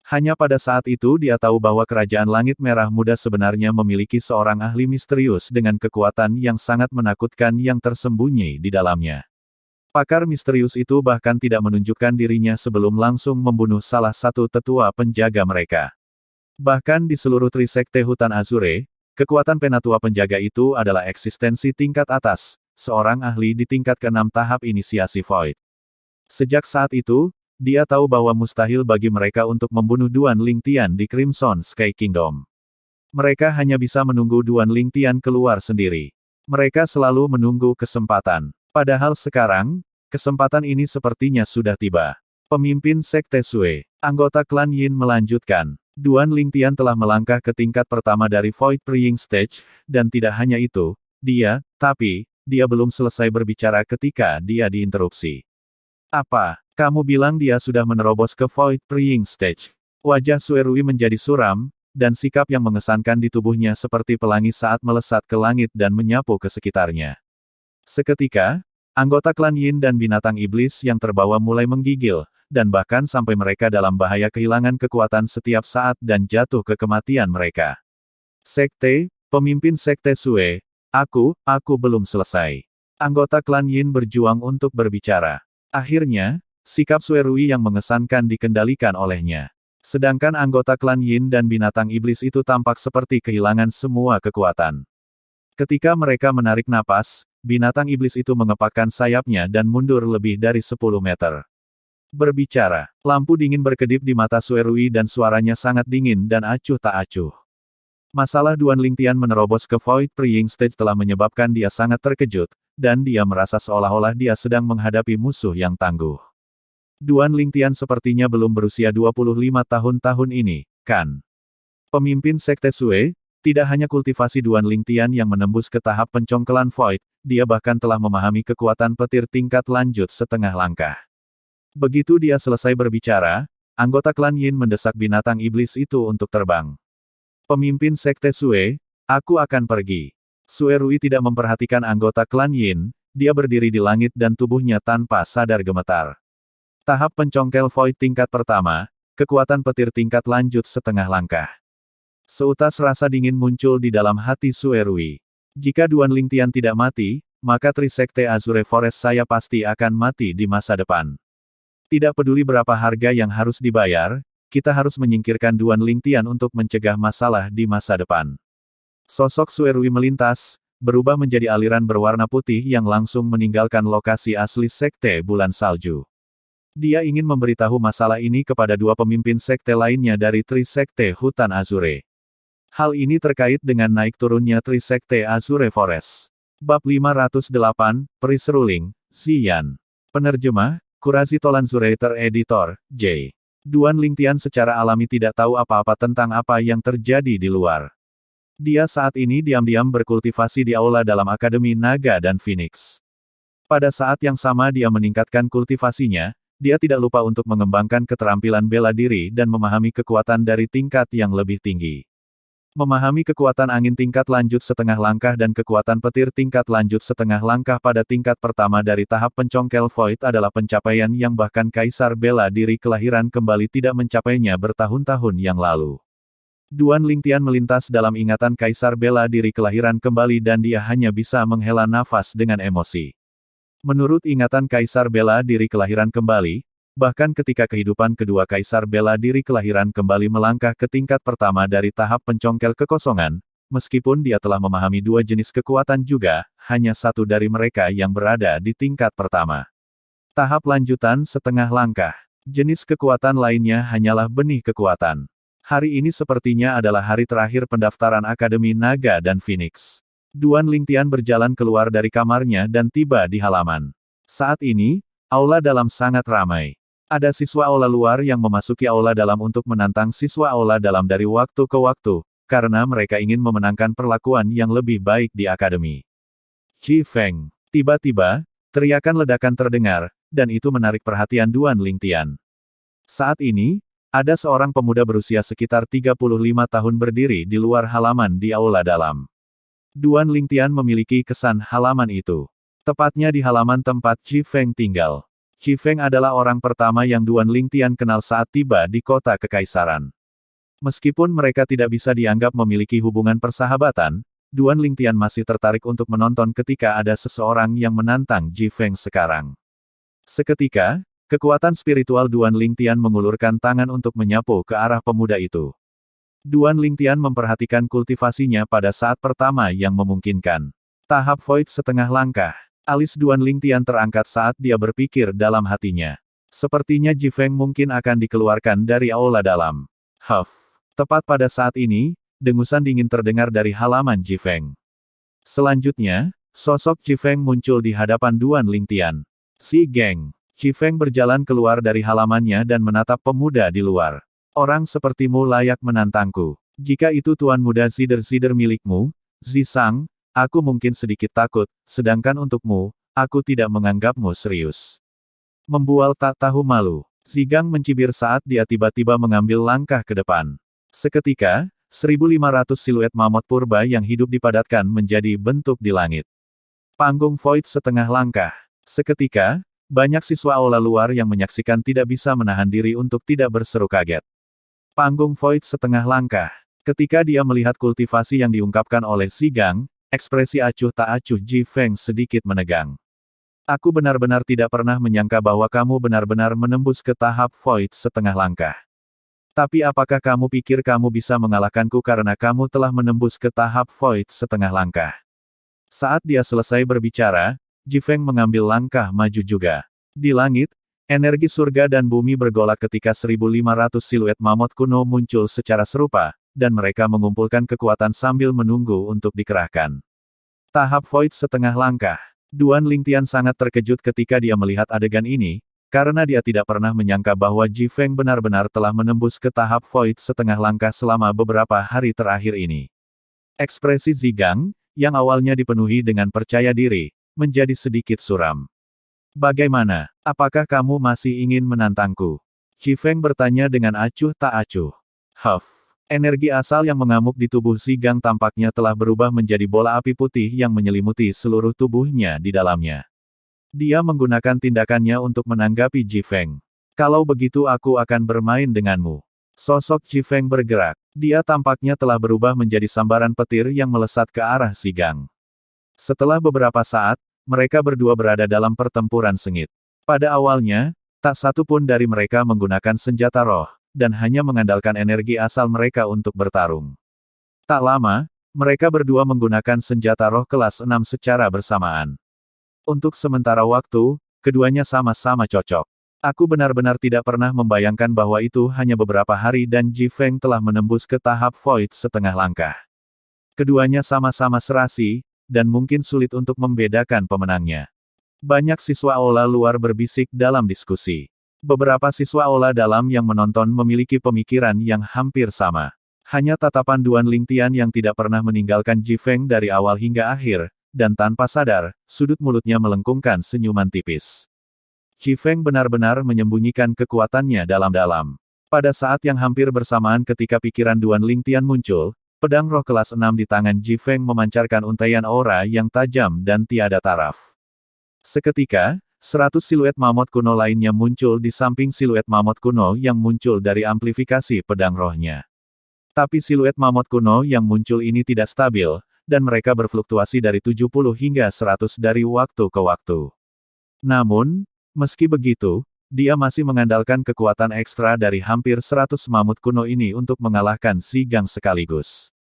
Hanya pada saat itu dia tahu bahwa kerajaan langit merah muda sebenarnya memiliki seorang ahli misterius dengan kekuatan yang sangat menakutkan yang tersembunyi di dalamnya. Pakar misterius itu bahkan tidak menunjukkan dirinya sebelum langsung membunuh salah satu tetua penjaga mereka. Bahkan di seluruh Tri Sekte Hutan Azure, kekuatan penatua penjaga itu adalah eksistensi tingkat atas, seorang ahli di tingkat ke-6 tahap inisiasi Void. Sejak saat itu, dia tahu bahwa mustahil bagi mereka untuk membunuh Duan Lingtian di Crimson Sky Kingdom. Mereka hanya bisa menunggu Duan Lingtian keluar sendiri. Mereka selalu menunggu kesempatan. Padahal sekarang, kesempatan ini sepertinya sudah tiba. Pemimpin Sekte Sue, anggota klan Yin melanjutkan. Duan Lingtian telah melangkah ke tingkat pertama dari Void Praying Stage, dan tidak hanya itu, dia belum selesai berbicara ketika dia diinterupsi. Apa, kamu bilang dia sudah menerobos ke Void Praying Stage? Wajah Suerui menjadi suram, dan sikap yang mengesankan di tubuhnya seperti pelangi saat melesat ke langit dan menyapu ke sekitarnya. Seketika, anggota klan Yin dan binatang iblis yang terbawa mulai menggigil, dan bahkan sampai mereka dalam bahaya kehilangan kekuatan setiap saat dan jatuh ke kematian mereka. Sekte, pemimpin Sekte Sue, aku belum selesai. Anggota klan Yin berjuang untuk berbicara. Akhirnya, sikap Sue Rui yang mengesankan dikendalikan olehnya. Sedangkan anggota klan Yin dan binatang iblis itu tampak seperti kehilangan semua kekuatan. Ketika mereka menarik napas, binatang iblis itu mengepakkan sayapnya dan mundur lebih dari 10 meter. Berbicara, lampu dingin berkedip di mata Sue Rui dan suaranya sangat dingin dan acuh tak acuh. Masalah Duan Lingtian menerobos ke Void Praying Stage telah menyebabkan dia sangat terkejut, dan dia merasa seolah-olah dia sedang menghadapi musuh yang tangguh. Duan Lingtian sepertinya belum berusia 25 tahun ini, kan? Pemimpin Sekte Sue, tidak hanya kultivasi Duan Lingtian yang menembus ke tahap pencongkelan Void, dia bahkan telah memahami kekuatan petir tingkat lanjut setengah langkah. Begitu dia selesai berbicara, anggota klan Yin mendesak binatang iblis itu untuk terbang. Pemimpin Sekte Sue, aku akan pergi. Sue Rui tidak memperhatikan anggota klan Yin, dia berdiri di langit dan tubuhnya tanpa sadar gemetar. Tahap pencongkel Void tingkat pertama, kekuatan petir tingkat lanjut setengah langkah. Seutas rasa dingin muncul di dalam hati Sue Rui. Jika Duan Lingtian tidak mati, maka Tri Sekte Azure Forest saya pasti akan mati di masa depan. Tidak peduli berapa harga yang harus dibayar, kita harus menyingkirkan Duan Lingtian untuk mencegah masalah di masa depan. Sosok Sue Rui melintas, berubah menjadi aliran berwarna putih yang langsung meninggalkan lokasi asli Sekte Bulan Salju. Dia ingin memberitahu masalah ini kepada dua pemimpin sekte lainnya dari Tri Sekte Hutan Azure. Hal ini terkait dengan naik turunnya Tri Sekte Azure Forest. Bab 508, Priest Ruling, Ziyan. Penerjemah, Kurazi Tolanzurator Editor, J. Duan Lingtian secara alami tidak tahu apa-apa tentang apa yang terjadi di luar. Dia saat ini diam-diam berkultivasi di aula dalam Akademi Naga dan Phoenix. Pada saat yang sama dia meningkatkan kultivasinya, dia tidak lupa untuk mengembangkan keterampilan bela diri dan memahami kekuatan dari tingkat yang lebih tinggi. Memahami kekuatan angin tingkat lanjut setengah langkah dan kekuatan petir tingkat lanjut setengah langkah pada tingkat pertama dari tahap pencongkel Void adalah pencapaian yang bahkan Kaisar Bela Diri Kelahiran Kembali tidak mencapainya bertahun-tahun yang lalu. Duan Lingtian melintas dalam ingatan Kaisar Bela Diri Kelahiran Kembali dan dia hanya bisa menghela nafas dengan emosi. Menurut ingatan Kaisar Bela Diri Kelahiran Kembali, bahkan ketika kehidupan kedua Kaisar Bela Diri Kelahiran Kembali melangkah ke tingkat pertama dari tahap pencongkel kekosongan, meskipun dia telah memahami dua jenis kekuatan juga, hanya satu dari mereka yang berada di tingkat pertama. Tahap lanjutan setengah langkah. Jenis kekuatan lainnya hanyalah benih kekuatan. Hari ini sepertinya adalah hari terakhir pendaftaran Akademi Naga dan Phoenix. Duan Lingtian berjalan keluar dari kamarnya dan tiba di halaman. Saat ini, aula dalam sangat ramai. Ada siswa aula luar yang memasuki aula dalam untuk menantang siswa aula dalam dari waktu ke waktu, karena mereka ingin memenangkan perlakuan yang lebih baik di akademi. Qi Feng. Tiba-tiba, teriakan ledakan terdengar, dan itu menarik perhatian Duan Lingtian. Saat ini, ada seorang pemuda berusia sekitar 35 tahun berdiri di luar halaman di aula dalam. Duan Lingtian memiliki kesan halaman itu. Tepatnya di halaman tempat Qi Feng tinggal. Qi Feng adalah orang pertama yang Duan Lingtian kenal saat tiba di kota kekaisaran. Meskipun mereka tidak bisa dianggap memiliki hubungan persahabatan, Duan Lingtian masih tertarik untuk menonton ketika ada seseorang yang menantang Qi Feng sekarang. Seketika, kekuatan spiritual Duan Lingtian mengulurkan tangan untuk menyapu ke arah pemuda itu. Duan Lingtian memperhatikan kultivasinya pada saat pertama yang memungkinkan. Tahap Void setengah langkah. Alis Duan Lingtian terangkat saat dia berpikir dalam hatinya. Sepertinya Qi Feng mungkin akan dikeluarkan dari aula dalam. Huff. Tepat pada saat ini, dengusan dingin terdengar dari halaman Qi Feng. Selanjutnya, sosok Qi Feng muncul di hadapan Duan Lingtian. Si Geng. Qi Feng berjalan keluar dari halamannya dan menatap pemuda di luar. Orang sepertimu layak menantangku. Jika itu Tuan Muda Zider-Zider milikmu, Zisang, aku mungkin sedikit takut, sedangkan untukmu, aku tidak menganggapmu serius. Membual tak tahu malu. Zigang mencibir saat dia tiba-tiba mengambil langkah ke depan. Seketika, 1.500 siluet mamut purba yang hidup dipadatkan menjadi bentuk di langit. Panggung Void setengah langkah. Seketika, Banyak siswa aula luar yang menyaksikan tidak bisa menahan diri untuk tidak berseru kaget. Panggung Void setengah langkah. Ketika dia melihat kultivasi yang diungkapkan oleh Zigang, ekspresi acuh tak acuh Ji Feng sedikit menegang. Aku benar-benar tidak pernah menyangka bahwa kamu benar-benar menembus ke tahap Void setengah langkah. Tapi apakah kamu pikir kamu bisa mengalahkanku karena kamu telah menembus ke tahap Void setengah langkah? Saat dia selesai berbicara, Ji Feng mengambil langkah maju juga. Di langit, energi surga dan bumi bergolak ketika 1.500 siluet mamut kuno muncul secara serupa, dan mereka mengumpulkan kekuatan sambil menunggu untuk dikerahkan. Tahap Void setengah langkah. Duan Lingtian sangat terkejut ketika dia melihat adegan ini, karena dia tidak pernah menyangka bahwa Ji Feng benar-benar telah menembus ke tahap Void setengah langkah selama beberapa hari terakhir ini. Ekspresi Zigang, yang awalnya dipenuhi dengan percaya diri, menjadi sedikit suram. Bagaimana? Apakah kamu masih ingin menantangku? Ji Feng bertanya dengan acuh tak acuh. Huff. Energi asal yang mengamuk di tubuh Zigang tampaknya telah berubah menjadi bola api putih yang menyelimuti seluruh tubuhnya di dalamnya. Dia menggunakan tindakannya untuk menanggapi Ji Feng. Kalau begitu aku akan bermain denganmu. Sosok Ji Feng bergerak. Dia tampaknya telah berubah menjadi sambaran petir yang melesat ke arah Zigang. Setelah beberapa saat, mereka berdua berada dalam pertempuran sengit. Pada awalnya, tak satu pun dari mereka menggunakan senjata roh, dan hanya mengandalkan energi asal mereka untuk bertarung. Tak lama, mereka berdua menggunakan senjata roh kelas 6 secara bersamaan. Untuk sementara waktu, keduanya sama-sama cocok. Aku benar-benar tidak pernah membayangkan bahwa itu hanya beberapa hari dan Ji Feng telah menembus ke tahap Void setengah langkah. Keduanya sama-sama serasi, dan mungkin sulit untuk membedakan pemenangnya. Banyak siswa aula luar berbisik dalam diskusi. Beberapa siswa aula dalam yang menonton memiliki pemikiran yang hampir sama. Hanya tatapan Duan Lingtian yang tidak pernah meninggalkan Ji Feng dari awal hingga akhir, dan tanpa sadar, sudut mulutnya melengkungkan senyuman tipis. Ji Feng benar-benar menyembunyikan kekuatannya dalam-dalam. Pada saat yang hampir bersamaan ketika pikiran Duan Lingtian muncul, pedang roh kelas 6 di tangan Ji Feng memancarkan untaian aura yang tajam dan tiada taraf. Seketika, 100 siluet mamut kuno lainnya muncul di samping siluet mamut kuno yang muncul dari amplifikasi pedang rohnya. Tapi siluet mamut kuno yang muncul ini tidak stabil, dan mereka berfluktuasi dari 70 hingga 100 dari waktu ke waktu. Namun, meski begitu, dia masih mengandalkan kekuatan ekstra dari hampir 100 mamut kuno ini untuk mengalahkan Zigang sekaligus.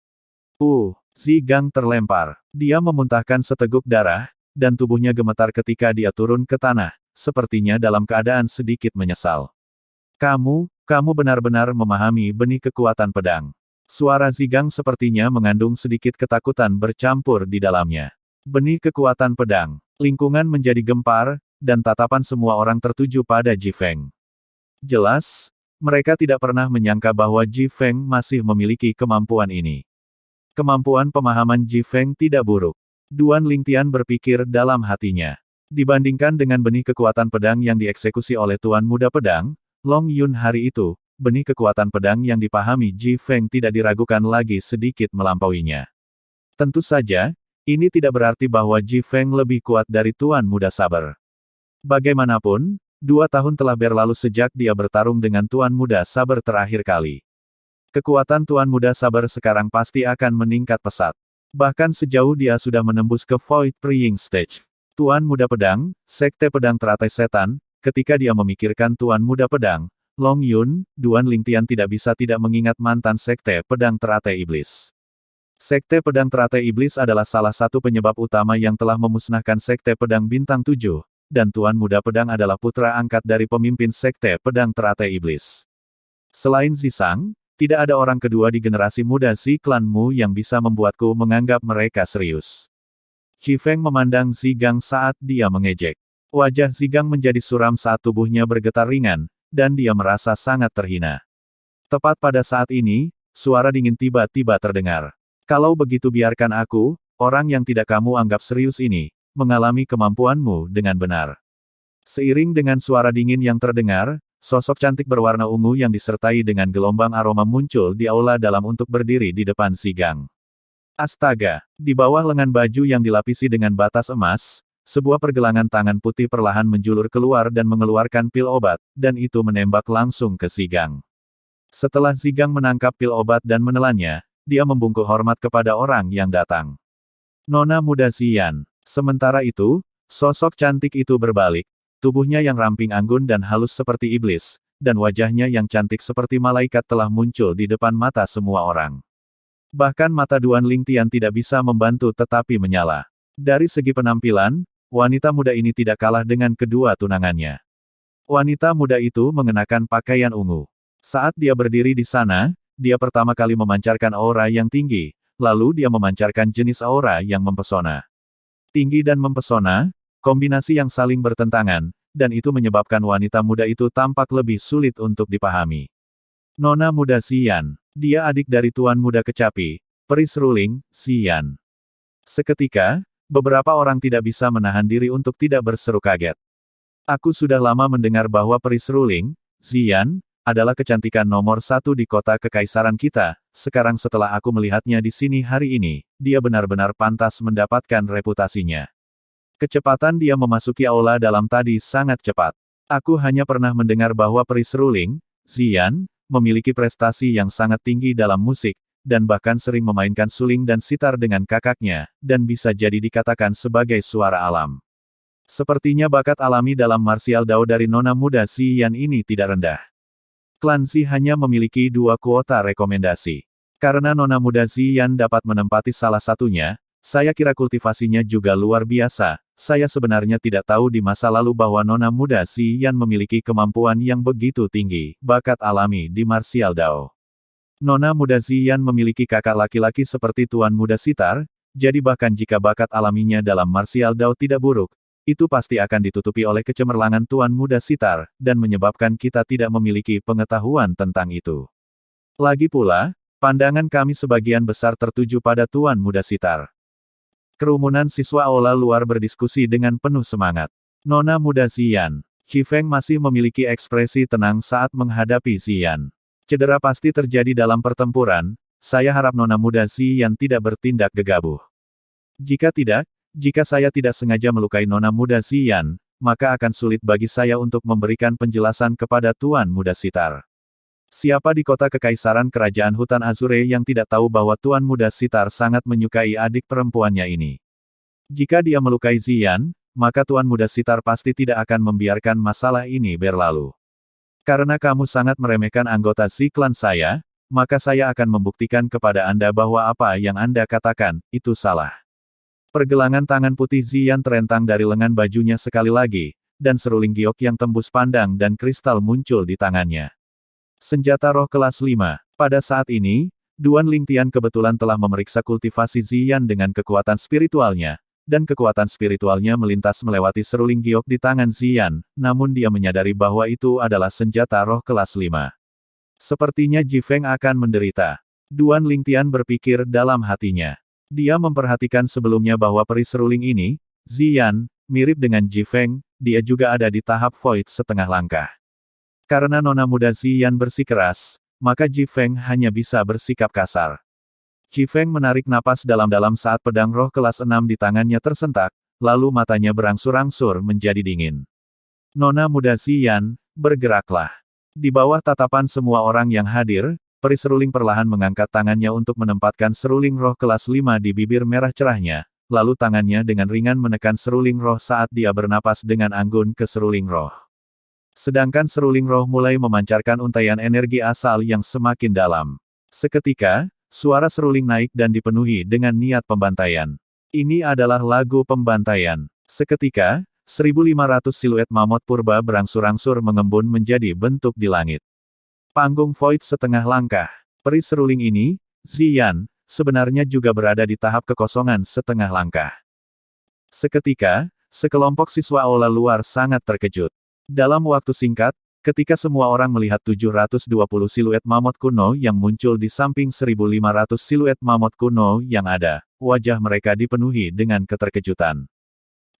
Zigang terlempar. Dia memuntahkan seteguk darah, dan tubuhnya gemetar ketika dia turun ke tanah, sepertinya dalam keadaan sedikit menyesal. Kamu benar-benar memahami benih kekuatan pedang. Suara Zigang sepertinya mengandung sedikit ketakutan bercampur di dalamnya. Benih kekuatan pedang. Lingkungan menjadi gempar, dan tatapan semua orang tertuju pada Ji Feng. Jelas, mereka tidak pernah menyangka bahwa Ji Feng masih memiliki kemampuan ini. Kemampuan pemahaman Ji Feng tidak buruk. Duan Lingtian berpikir dalam hatinya. Dibandingkan dengan benih kekuatan pedang yang dieksekusi oleh Tuan Muda Pedang, Long Yun hari itu, benih kekuatan pedang yang dipahami Ji Feng tidak diragukan lagi sedikit melampauinya. Tentu saja, ini tidak berarti bahwa Ji Feng lebih kuat dari Tuan Muda Saber. Bagaimanapun, 2 tahun telah berlalu sejak dia bertarung dengan Tuan Muda Saber terakhir kali. Kekuatan Tuan Muda Saber sekarang pasti akan meningkat pesat. Bahkan sejauh dia sudah menembus ke Void Praying Stage. Tuan Muda Pedang, Sekte Pedang Teratai Setan, ketika dia memikirkan Tuan Muda Pedang, Long Yun, Duan Lingtian tidak bisa tidak mengingat mantan Sekte Pedang Teratai Iblis. Sekte Pedang Teratai Iblis adalah salah satu penyebab utama yang telah memusnahkan Sekte Pedang Bintang 7, dan Tuan Muda Pedang adalah putra angkat dari pemimpin Sekte Pedang Teratai Iblis. Selain Zisang, tidak ada orang kedua di generasi muda Zi klanmu yang bisa membuatku menganggap mereka serius. Ji Feng memandang Zigang saat dia mengejek. Wajah Zigang menjadi suram saat tubuhnya bergetar ringan, dan dia merasa sangat terhina. Tepat pada saat ini, suara dingin tiba-tiba terdengar. Kalau begitu biarkan aku, orang yang tidak kamu anggap serius ini, mengalami kemampuanmu dengan benar. Seiring dengan suara dingin yang terdengar, sosok cantik berwarna ungu yang disertai dengan gelombang aroma muncul di aula dalam untuk berdiri di depan Zigang. Astaga! Di bawah lengan baju yang dilapisi dengan batas emas, sebuah pergelangan tangan putih perlahan menjulur keluar dan mengeluarkan pil obat, dan itu menembak langsung ke Zigang. Setelah Zigang menangkap pil obat dan menelannya, dia membungkuk hormat kepada orang yang datang. Nona muda Xian. Sementara itu, sosok cantik itu berbalik, tubuhnya yang ramping anggun dan halus seperti iblis, dan wajahnya yang cantik seperti malaikat telah muncul di depan mata semua orang. Bahkan mata Duan Lingtian tidak bisa membantu tetapi menyala. Dari segi penampilan, wanita muda ini tidak kalah dengan kedua tunangannya. Wanita muda itu mengenakan pakaian ungu. Saat dia berdiri di sana, dia pertama kali memancarkan aura yang tinggi, lalu dia memancarkan jenis aura yang mempesona. Tinggi dan mempesona, kombinasi yang saling bertentangan, dan itu menyebabkan wanita muda itu tampak lebih sulit untuk dipahami. Nona muda Xian. Dia adik dari Tuan Muda Kecapi, peri seruling, Xian. Seketika, beberapa orang tidak bisa menahan diri untuk tidak berseru kaget. Aku sudah lama mendengar bahwa peri seruling, Xian, adalah kecantikan nomor satu di kota kekaisaran kita. Sekarang setelah aku melihatnya di sini hari ini, dia benar-benar pantas mendapatkan reputasinya. Kecepatan dia memasuki aula dalam tadi sangat cepat. Aku hanya pernah mendengar bahwa peri seruling, Xian, memiliki prestasi yang sangat tinggi dalam musik, dan bahkan sering memainkan suling dan sitar dengan kakaknya, dan bisa jadi dikatakan sebagai suara alam. Sepertinya bakat alami dalam martial Dao dari nona muda Xian ini tidak rendah. Klan Xi hanya memiliki 2 kuota rekomendasi. Karena nona muda Xian dapat menempati salah satunya, saya kira kultivasinya juga luar biasa. Saya sebenarnya tidak tahu di masa lalu bahwa nona muda Xian memiliki kemampuan yang begitu tinggi, bakat alami di martial Dao. Nona muda Xian memiliki kakak laki-laki seperti Tuan Muda Sitar, jadi bahkan jika bakat alaminya dalam martial Dao tidak buruk, itu pasti akan ditutupi oleh kecemerlangan Tuan Muda Sitar, dan menyebabkan kita tidak memiliki pengetahuan tentang itu. Lagi pula, pandangan kami sebagian besar tertuju pada Tuan Muda Sitar. Kerumunan siswa aula luar berdiskusi dengan penuh semangat. Nona muda Xian. Qi Feng masih memiliki ekspresi tenang saat menghadapi Xian. Cedera pasti terjadi dalam pertempuran, saya harap nona muda Xian tidak bertindak gegabah. Jika tidak, jika saya tidak sengaja melukai nona muda Xian, maka akan sulit bagi saya untuk memberikan penjelasan kepada Tuan Muda Sitar. Siapa di kota kekaisaran kerajaan hutan Azure yang tidak tahu bahwa Tuan Muda Sitar sangat menyukai adik perempuannya ini? Jika dia melukai Xian, maka Tuan Muda Sitar pasti tidak akan membiarkan masalah ini berlalu. Karena kamu sangat meremehkan anggota Xi klan saya, maka saya akan membuktikan kepada Anda bahwa apa yang Anda katakan, itu salah. Pergelangan tangan putih Xian terentang dari lengan bajunya sekali lagi, dan seruling giok yang tembus pandang dan kristal muncul di tangannya. Senjata roh kelas 5. Pada saat ini, Duan Lingtian kebetulan telah memeriksa kultivasi Xian dengan kekuatan spiritualnya, dan kekuatan spiritualnya melintas melewati seruling giok di tangan Xian, namun dia menyadari bahwa itu adalah senjata roh kelas 5. Sepertinya Ji Feng akan menderita. Duan Lingtian berpikir dalam hatinya. Dia memperhatikan sebelumnya bahwa peri seruling ini, Xian, mirip dengan Ji Feng, dia juga ada di tahap void setengah langkah. Karena nona muda Xian bersikeras, maka Ji Feng hanya bisa bersikap kasar. Ji Feng menarik napas dalam-dalam saat pedang roh kelas 6 di tangannya tersentak, lalu matanya berangsur-angsur menjadi dingin. Nona muda Xian, bergeraklah. Di bawah tatapan semua orang yang hadir, peri seruling perlahan mengangkat tangannya untuk menempatkan seruling roh kelas 5 di bibir merah cerahnya, lalu tangannya dengan ringan menekan seruling roh saat dia bernapas dengan anggun ke seruling roh. Sedangkan seruling roh mulai memancarkan untaian energi asal yang semakin dalam. Seketika, suara seruling naik dan dipenuhi dengan niat pembantaian. Ini adalah lagu pembantaian. Seketika, 1.500 siluet mamut purba berangsur-angsur mengembun menjadi bentuk di langit. Panggung void setengah langkah. Peri seruling ini, Xian, sebenarnya juga berada di tahap kekosongan setengah langkah. Seketika, sekelompok siswa aula luar sangat terkejut. Dalam waktu singkat, ketika semua orang melihat 720 siluet mamut kuno yang muncul di samping 1.500 siluet mamut kuno yang ada, wajah mereka dipenuhi dengan keterkejutan.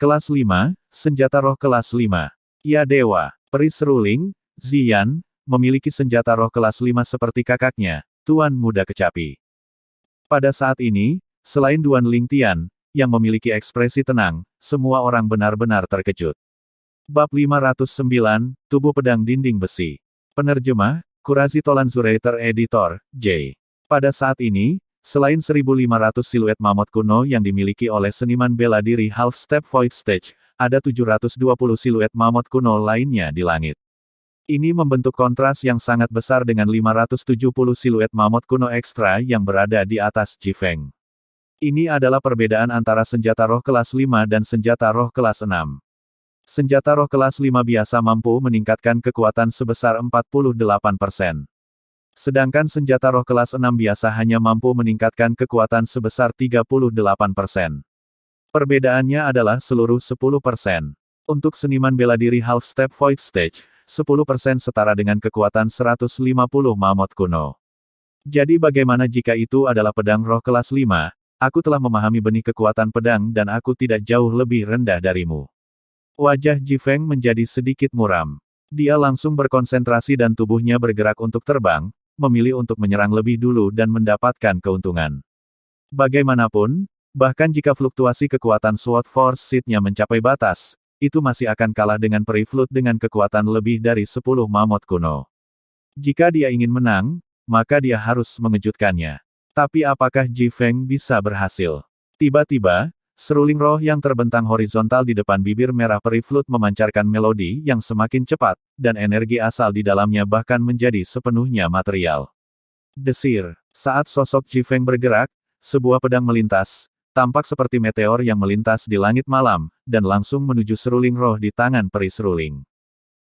Kelas 5, senjata roh kelas 5. Ya dewa, peri seruling, Xian, memiliki senjata roh kelas 5 seperti kakaknya, Tuan Muda Kecapi. Pada saat ini, selain Duan Lingtian, yang memiliki ekspresi tenang, semua orang benar-benar terkejut. Bab 509, Tubuh Pedang Dinding Besi. Penerjemah, Kurazi Tolanzurator Editor, J. Pada saat ini, selain 1.500 siluet mamut kuno yang dimiliki oleh seniman bela diri Half Step Void Stage, ada 720 siluet mamut kuno lainnya di langit. Ini membentuk kontras yang sangat besar dengan 570 siluet mamut kuno ekstra yang berada di atas Jifeng. Ini adalah perbedaan antara senjata roh kelas 5 dan senjata roh kelas 6. Senjata roh kelas 5 biasa mampu meningkatkan kekuatan sebesar 48%. Sedangkan senjata roh kelas 6 biasa hanya mampu meningkatkan kekuatan sebesar 38%. Perbedaannya adalah seluruh 10%. Untuk seniman bela diri Half Step Void Stage, 10% setara dengan kekuatan 150 mamut kuno. Jadi bagaimana jika itu adalah pedang roh kelas 5? Aku telah memahami benih kekuatan pedang dan aku tidak jauh lebih rendah darimu. Wajah Jifeng menjadi sedikit muram. Dia langsung berkonsentrasi dan tubuhnya bergerak untuk terbang, memilih untuk menyerang lebih dulu dan mendapatkan keuntungan. Bagaimanapun, bahkan jika fluktuasi kekuatan Sword Force Seed-nya mencapai batas, itu masih akan kalah dengan peri Flood dengan kekuatan lebih dari 10 mamut kuno. Jika dia ingin menang, maka dia harus mengejutkannya. Tapi apakah Jifeng bisa berhasil? Tiba-tiba, seruling roh yang terbentang horizontal di depan bibir merah peri Flood memancarkan melodi yang semakin cepat, dan energi asal di dalamnya bahkan menjadi sepenuhnya material. Desir. Saat sosok Jifeng bergerak, sebuah pedang melintas, tampak seperti meteor yang melintas di langit malam, dan langsung menuju seruling roh di tangan peri seruling.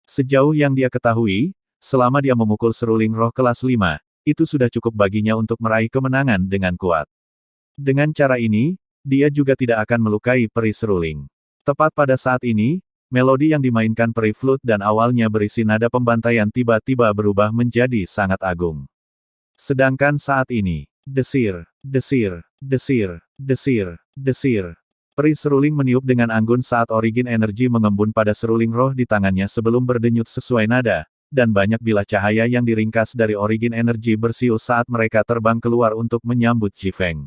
Sejauh yang dia ketahui, selama dia memukul seruling roh kelas 5, itu sudah cukup baginya untuk meraih kemenangan dengan kuat. Dengan cara ini, dia juga tidak akan melukai peri seruling. Tepat pada saat ini, melodi yang dimainkan peri Flood dan awalnya berisi nada pembantaian tiba-tiba berubah menjadi sangat agung. Sedangkan saat ini, desir, desir, desir, desir, desir. Peri seruling meniup dengan anggun saat origin energi mengembun pada seruling roh di tangannya sebelum berdenyut sesuai nada, dan banyak bilah cahaya yang diringkas dari origin energi bersiul saat mereka terbang keluar untuk menyambut Jifeng.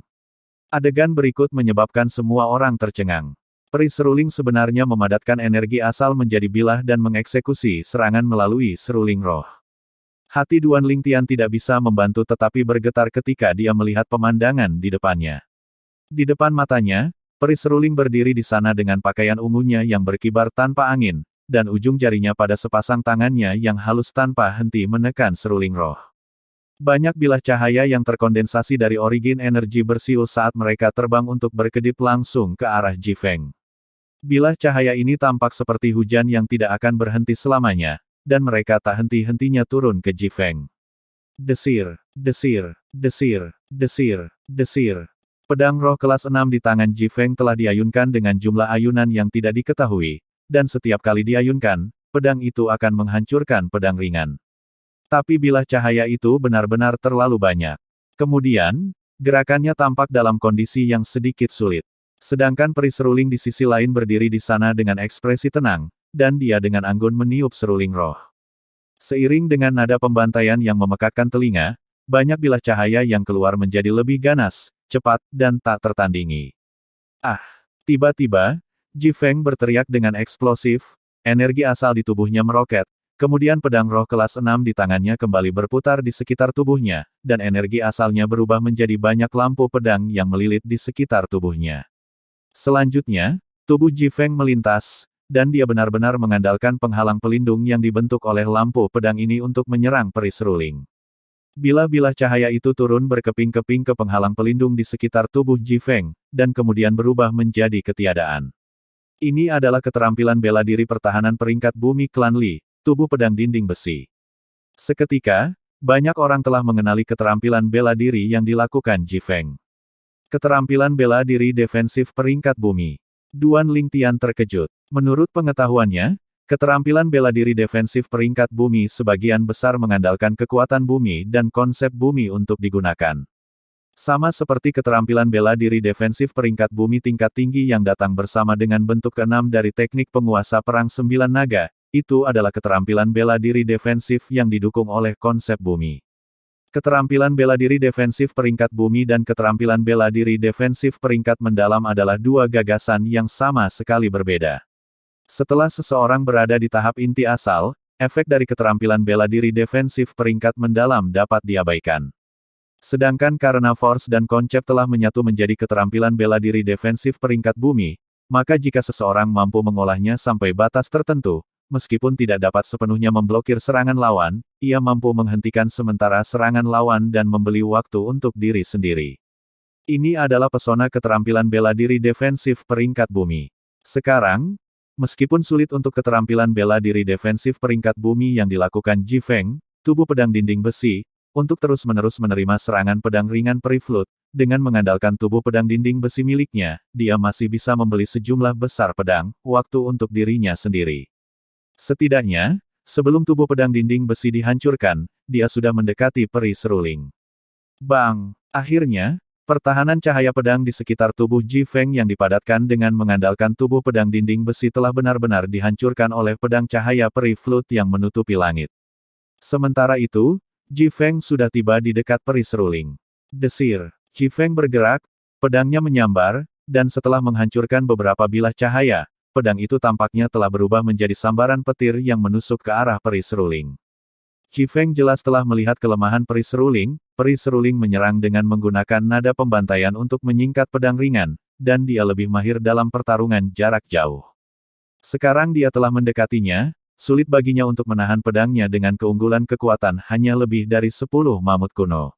Adegan berikut menyebabkan semua orang tercengang. Peri seruling sebenarnya memadatkan energi asal menjadi bilah dan mengeksekusi serangan melalui seruling roh. Hati Duan Lingtian tidak bisa membantu tetapi bergetar ketika dia melihat pemandangan di depannya. Di depan matanya, peri seruling berdiri di sana dengan pakaian ungunya yang berkibar tanpa angin, dan ujung jarinya pada sepasang tangannya yang halus tanpa henti menekan seruling roh. Banyak bilah cahaya yang terkondensasi dari origin energi bersiul saat mereka terbang untuk berkedip langsung ke arah Jifeng. Bilah cahaya ini tampak seperti hujan yang tidak akan berhenti selamanya, dan mereka tak henti-hentinya turun ke Jifeng. Desir, desir, desir, desir, desir. Pedang roh kelas 6 di tangan Jifeng telah diayunkan dengan jumlah ayunan yang tidak diketahui, dan setiap kali diayunkan, pedang itu akan menghancurkan pedang ringan. Tapi bilah cahaya itu benar-benar terlalu banyak. Kemudian, gerakannya tampak dalam kondisi yang sedikit sulit. Sedangkan peri seruling di sisi lain berdiri di sana dengan ekspresi tenang, dan dia dengan anggun meniup seruling roh. Seiring dengan nada pembantaian yang memekakkan telinga, banyak bilah cahaya yang keluar menjadi lebih ganas, cepat, dan tak tertandingi. Ah! Tiba-tiba, Jifeng berteriak dengan eksplosif, energi asal di tubuhnya meroket. Kemudian pedang roh kelas 6 di tangannya kembali berputar di sekitar tubuhnya, dan energi asalnya berubah menjadi banyak lampu pedang yang melilit di sekitar tubuhnya. Selanjutnya, tubuh Jifeng melintas, dan dia benar-benar mengandalkan penghalang pelindung yang dibentuk oleh lampu pedang ini untuk menyerang peri seruling. Bilah-bilah cahaya itu turun berkeping-keping ke penghalang pelindung di sekitar tubuh Jifeng, dan kemudian berubah menjadi ketiadaan. Ini adalah keterampilan bela diri pertahanan peringkat bumi klan Li. Tubuh pedang dinding besi. Seketika, banyak orang telah mengenali keterampilan bela diri yang dilakukan Jifeng. Keterampilan bela diri defensif peringkat bumi. Duan Lingtian terkejut. Menurut pengetahuannya, keterampilan bela diri defensif peringkat bumi sebagian besar mengandalkan kekuatan bumi dan konsep bumi untuk digunakan. Sama seperti keterampilan bela diri defensif peringkat bumi tingkat tinggi yang datang bersama dengan bentuk ke-6 dari teknik penguasa perang 9 naga, itu adalah keterampilan bela diri defensif yang didukung oleh konsep bumi. Keterampilan bela diri defensif peringkat bumi dan keterampilan bela diri defensif peringkat mendalam adalah dua gagasan yang sama sekali berbeda. Setelah seseorang berada di tahap inti asal, efek dari keterampilan bela diri defensif peringkat mendalam dapat diabaikan. Sedangkan karena force dan konsep telah menyatu menjadi keterampilan bela diri defensif peringkat bumi, maka jika seseorang mampu mengolahnya sampai batas tertentu, meskipun tidak dapat sepenuhnya memblokir serangan lawan, ia mampu menghentikan sementara serangan lawan dan membeli waktu untuk diri sendiri. Ini adalah pesona keterampilan bela diri defensif peringkat bumi. Sekarang, meskipun sulit untuk keterampilan bela diri defensif peringkat bumi yang dilakukan Ji Feng, tubuh pedang dinding besi, untuk terus-menerus menerima serangan pedang ringan periflut, dengan mengandalkan tubuh pedang dinding besi miliknya, dia masih bisa membeli sejumlah besar pedang, waktu untuk dirinya sendiri. Setidaknya, sebelum tubuh pedang dinding besi dihancurkan, dia sudah mendekati peri seruling. Bang! Akhirnya, pertahanan cahaya pedang di sekitar tubuh Ji Feng yang dipadatkan dengan mengandalkan tubuh pedang dinding besi telah benar-benar dihancurkan oleh pedang cahaya peri flut yang menutupi langit. Sementara itu, Ji Feng sudah tiba di dekat peri seruling. Desir! Ji Feng bergerak, pedangnya menyambar, dan setelah menghancurkan beberapa bilah cahaya, pedang itu tampaknya telah berubah menjadi sambaran petir yang menusuk ke arah peri seruling. Ji Feng jelas telah melihat kelemahan peri seruling menyerang dengan menggunakan nada pembantaian untuk menyingkat pedang ringan, dan dia lebih mahir dalam pertarungan jarak jauh. Sekarang dia telah mendekatinya, sulit baginya untuk menahan pedangnya dengan keunggulan kekuatan hanya lebih dari 10 mamut kuno.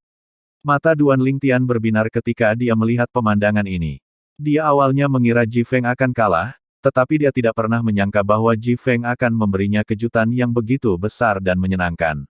Mata Duan Lingtian berbinar ketika dia melihat pemandangan ini. Dia awalnya mengira Ji Feng akan kalah, tetapi dia tidak pernah menyangka bahwa Ji Feng akan memberinya kejutan yang begitu besar dan menyenangkan.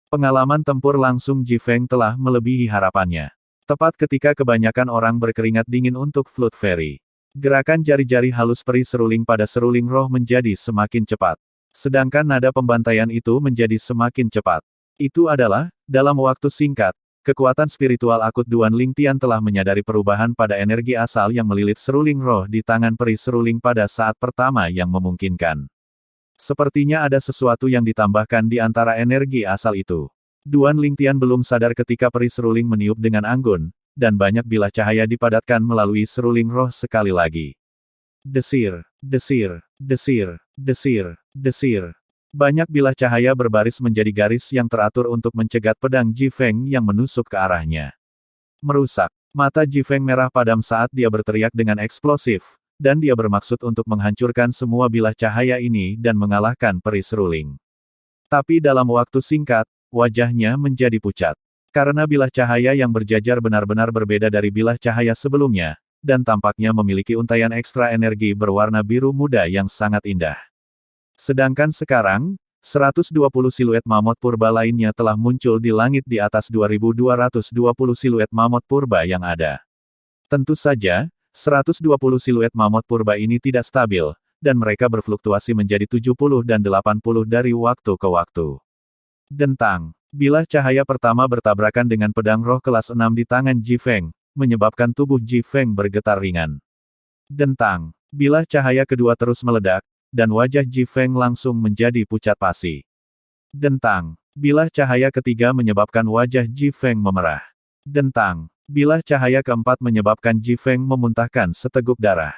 Pengalaman tempur langsung Ji Feng telah melebihi harapannya. Tepat ketika kebanyakan orang berkeringat dingin untuk Flood Fairy. Gerakan jari-jari halus peri seruling pada seruling roh menjadi semakin cepat. Sedangkan nada pembantaian itu menjadi semakin cepat. Itu adalah, dalam waktu singkat, kekuatan spiritual akut Duan Lingtian telah menyadari perubahan pada energi asal yang melilit seruling roh di tangan peri seruling pada saat pertama yang memungkinkan. Sepertinya ada sesuatu yang ditambahkan di antara energi asal itu. Duan Lingtian belum sadar ketika peri seruling meniup dengan anggun, dan banyak bilah cahaya dipadatkan melalui seruling roh sekali lagi. Desir, desir, desir, desir, desir. Banyak bilah cahaya berbaris menjadi garis yang teratur untuk mencegat pedang Ji Feng yang menusuk ke arahnya. Merusak. Mata Ji Feng merah padam saat dia berteriak dengan eksplosif, dan dia bermaksud untuk menghancurkan semua bilah cahaya ini dan mengalahkan peri seruling. Tapi dalam waktu singkat, wajahnya menjadi pucat. Karena bilah cahaya yang berjajar benar-benar berbeda dari bilah cahaya sebelumnya, dan tampaknya memiliki untaian ekstra energi berwarna biru muda yang sangat indah. Sedangkan sekarang, 120 siluet mamut purba lainnya telah muncul di langit di atas 2220 siluet mamut purba yang ada. Tentu saja, 120 siluet mamut purba ini tidak stabil, dan mereka berfluktuasi menjadi 70 dan 80 dari waktu ke waktu. Dentang. Bilah cahaya pertama bertabrakan dengan pedang roh kelas 6 di tangan Ji Feng, menyebabkan tubuh Ji Feng bergetar ringan. Dentang. Bilah cahaya kedua terus meledak, dan wajah Ji Feng langsung menjadi pucat pasi. Dentang. Bilah cahaya ketiga menyebabkan wajah Ji Feng memerah. Dentang. Bilah cahaya keempat menyebabkan Ji Feng memuntahkan seteguk darah.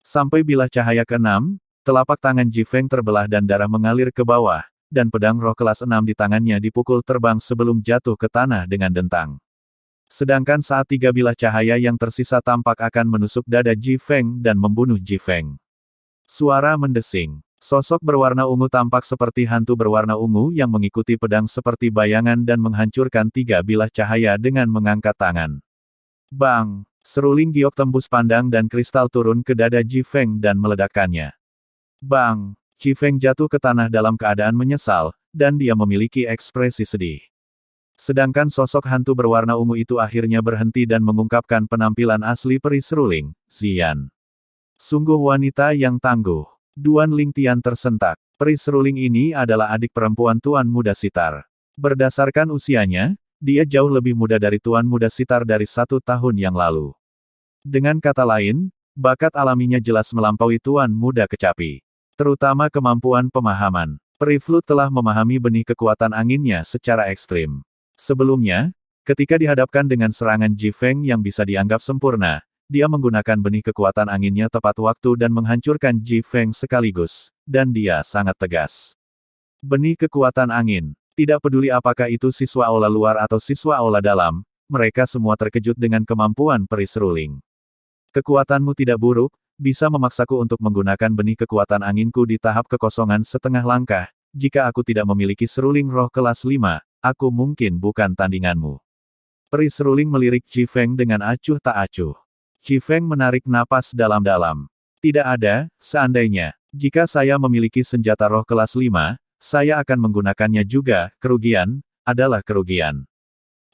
Sampai bilah cahaya keenam, telapak tangan Ji Feng terbelah dan darah mengalir ke bawah, dan pedang roh kelas 6 di tangannya dipukul terbang sebelum jatuh ke tanah dengan dentang. Sedangkan saat tiga bilah cahaya yang tersisa tampak akan menusuk dada Ji Feng dan membunuh Ji Feng. Suara mendesing. Sosok berwarna ungu tampak seperti hantu berwarna ungu yang mengikuti pedang seperti bayangan dan menghancurkan tiga bilah cahaya dengan mengangkat tangan. Bang! Seruling giok tembus pandang dan kristal turun ke dada Ji Feng dan meledakkannya. Bang! Ji Feng jatuh ke tanah dalam keadaan menyesal, dan dia memiliki ekspresi sedih. Sedangkan sosok hantu berwarna ungu itu akhirnya berhenti dan mengungkapkan penampilan asli peri seruling, Ziyan. Sungguh wanita yang tangguh. Duan Lingtian tersentak. Peri seruling ini adalah adik perempuan Tuan Muda Sitar. Berdasarkan usianya, dia jauh lebih muda dari Tuan Muda Sitar dari 1 tahun yang lalu. Dengan kata lain, bakat alaminya jelas melampaui Tuan Muda Kecapi. Terutama kemampuan pemahaman. Peri Flut telah memahami benih kekuatan anginnya secara ekstrim. Sebelumnya, ketika dihadapkan dengan serangan Ji Feng yang bisa dianggap sempurna, dia menggunakan benih kekuatan anginnya tepat waktu dan menghancurkan Ji Feng sekaligus, dan dia sangat tegas. Benih kekuatan angin. Tidak peduli apakah itu siswa aula luar atau siswa aula dalam, mereka semua terkejut dengan kemampuan peri seruling. Kekuatanmu tidak buruk, bisa memaksaku untuk menggunakan benih kekuatan anginku di tahap kekosongan setengah langkah. Jika aku tidak memiliki seruling roh kelas 5, aku mungkin bukan tandinganmu. Peri seruling melirik Ji Feng dengan acuh tak acuh. Ji Feng menarik napas dalam-dalam. Tidak ada, seandainya. Jika saya memiliki senjata roh kelas 5, saya akan menggunakannya juga. Kerugian adalah kerugian.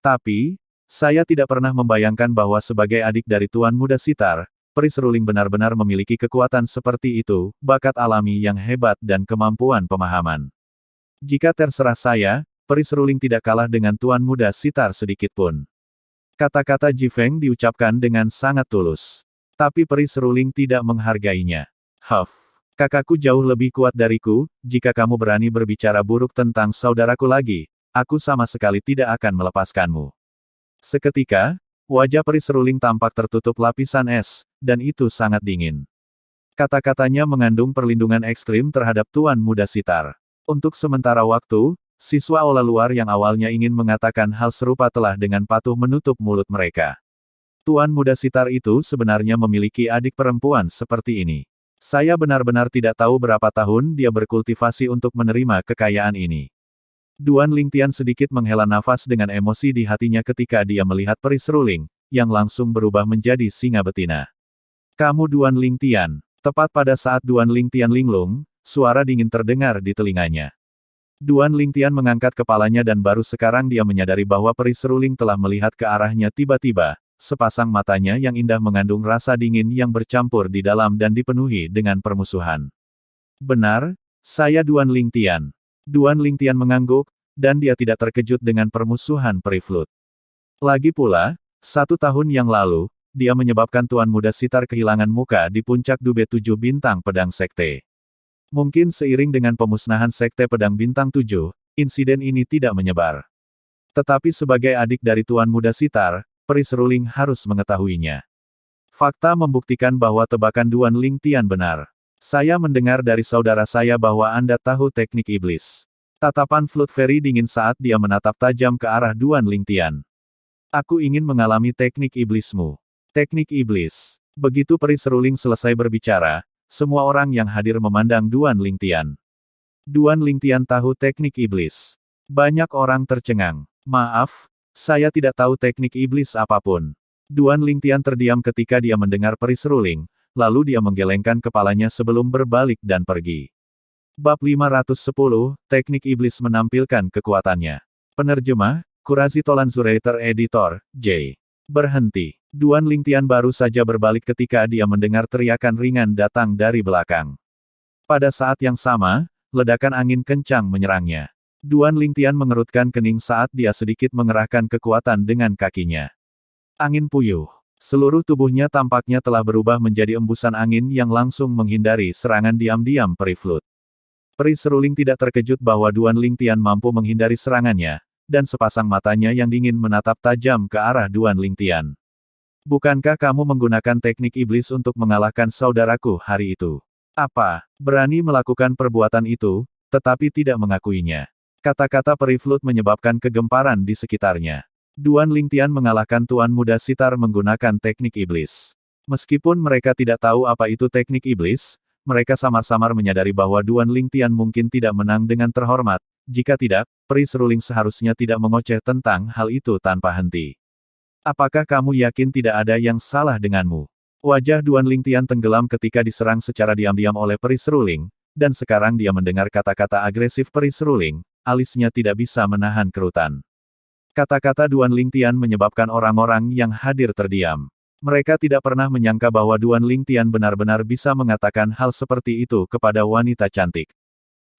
Tapi, saya tidak pernah membayangkan bahwa sebagai adik dari Tuan Muda Sitar, peri seruling benar-benar memiliki kekuatan seperti itu, bakat alami yang hebat dan kemampuan pemahaman. Jika terserah saya, peri seruling tidak kalah dengan Tuan Muda Sitar sedikitpun. Kata-kata Ji Feng diucapkan dengan sangat tulus. Tapi peri seruling tidak menghargainya. Huff. Kakakku jauh lebih kuat dariku, jika kamu berani berbicara buruk tentang saudaraku lagi, aku sama sekali tidak akan melepaskanmu. Seketika, wajah peri seruling tampak tertutup lapisan es, dan itu sangat dingin. Kata-katanya mengandung perlindungan ekstrim terhadap Tuan Muda Sitar. Untuk sementara waktu, siswa aula luar yang awalnya ingin mengatakan hal serupa telah dengan patuh menutup mulut mereka. Tuan Muda Sitar itu sebenarnya memiliki adik perempuan seperti ini. Saya benar-benar tidak tahu berapa tahun dia berkultivasi untuk menerima kekayaan ini. Duan Lingtian sedikit menghela nafas dengan emosi di hatinya ketika dia melihat peri seruling, yang langsung berubah menjadi singa betina. Kamu Duan Lingtian. Tepat pada saat Duan Lingtian linglung, suara dingin terdengar di telinganya. Duan Lingtian mengangkat kepalanya dan baru sekarang dia menyadari bahwa peri seruling telah melihat ke arahnya tiba-tiba. Sepasang matanya yang indah mengandung rasa dingin yang bercampur di dalam dan dipenuhi dengan permusuhan. Benar, saya Duan Lingtian. Duan Lingtian mengangguk, dan dia tidak terkejut dengan permusuhan peri Flut. Lagi pula, 1 tahun yang lalu, dia menyebabkan Tuan Muda Sitar kehilangan muka di puncak Dube 7 Bintang Pedang Sekte. Mungkin seiring dengan pemusnahan Sekte Pedang Bintang 7, insiden ini tidak menyebar. Tetapi sebagai adik dari Tuan Muda Sitar, peri seruling harus mengetahuinya. Fakta membuktikan bahwa tebakan Duan Lingtian benar. Saya mendengar dari saudara saya bahwa Anda tahu teknik iblis. Tatapan Flut Fairy dingin saat dia menatap tajam ke arah Duan Lingtian. Aku ingin mengalami teknik iblismu. Teknik iblis. Begitu peri seruling selesai berbicara, semua orang yang hadir memandang Duan Lingtian. Duan Lingtian tahu teknik iblis. Banyak orang tercengang. Maaf, saya tidak tahu teknik iblis apapun. Duan Lingtian terdiam ketika dia mendengar peri seruling, lalu dia menggelengkan kepalanya sebelum berbalik dan pergi. Bab 510, Teknik Iblis menampilkan kekuatannya. Penerjemah, Kurazi Tolanzurator Editor, J. Berhenti. Duan Lingtian baru saja berbalik ketika dia mendengar teriakan ringan datang dari belakang. Pada saat yang sama, ledakan angin kencang menyerangnya. Duan Lingtian mengerutkan kening saat dia sedikit mengerahkan kekuatan dengan kakinya. Angin puyuh. Seluruh tubuhnya tampaknya telah berubah menjadi embusan angin yang langsung menghindari serangan diam-diam peri Flut. Peri seruling tidak terkejut bahwa Duan Lingtian mampu menghindari serangannya, dan sepasang matanya yang dingin menatap tajam ke arah Duan Lingtian. Bukankah kamu menggunakan teknik iblis untuk mengalahkan saudaraku hari itu? Apa, berani melakukan perbuatan itu, tetapi tidak mengakuinya? Kata-kata peri Flut menyebabkan kegemparan di sekitarnya. Duan Lingtian mengalahkan Tuan Muda Sitar menggunakan teknik iblis. Meskipun mereka tidak tahu apa itu teknik iblis, mereka samar-samar menyadari bahwa Duan Lingtian mungkin tidak menang dengan terhormat. Jika tidak, peri seruling seharusnya tidak mengoceh tentang hal itu tanpa henti. Apakah kamu yakin tidak ada yang salah denganmu? Wajah Duan Lingtian tenggelam ketika diserang secara diam-diam oleh peri seruling, dan sekarang dia mendengar kata-kata agresif peri seruling. Alisnya tidak bisa menahan kerutan. Kata-kata Duan Lingtian menyebabkan orang-orang yang hadir terdiam. Mereka tidak pernah menyangka bahwa Duan Lingtian benar-benar bisa mengatakan hal seperti itu kepada wanita cantik.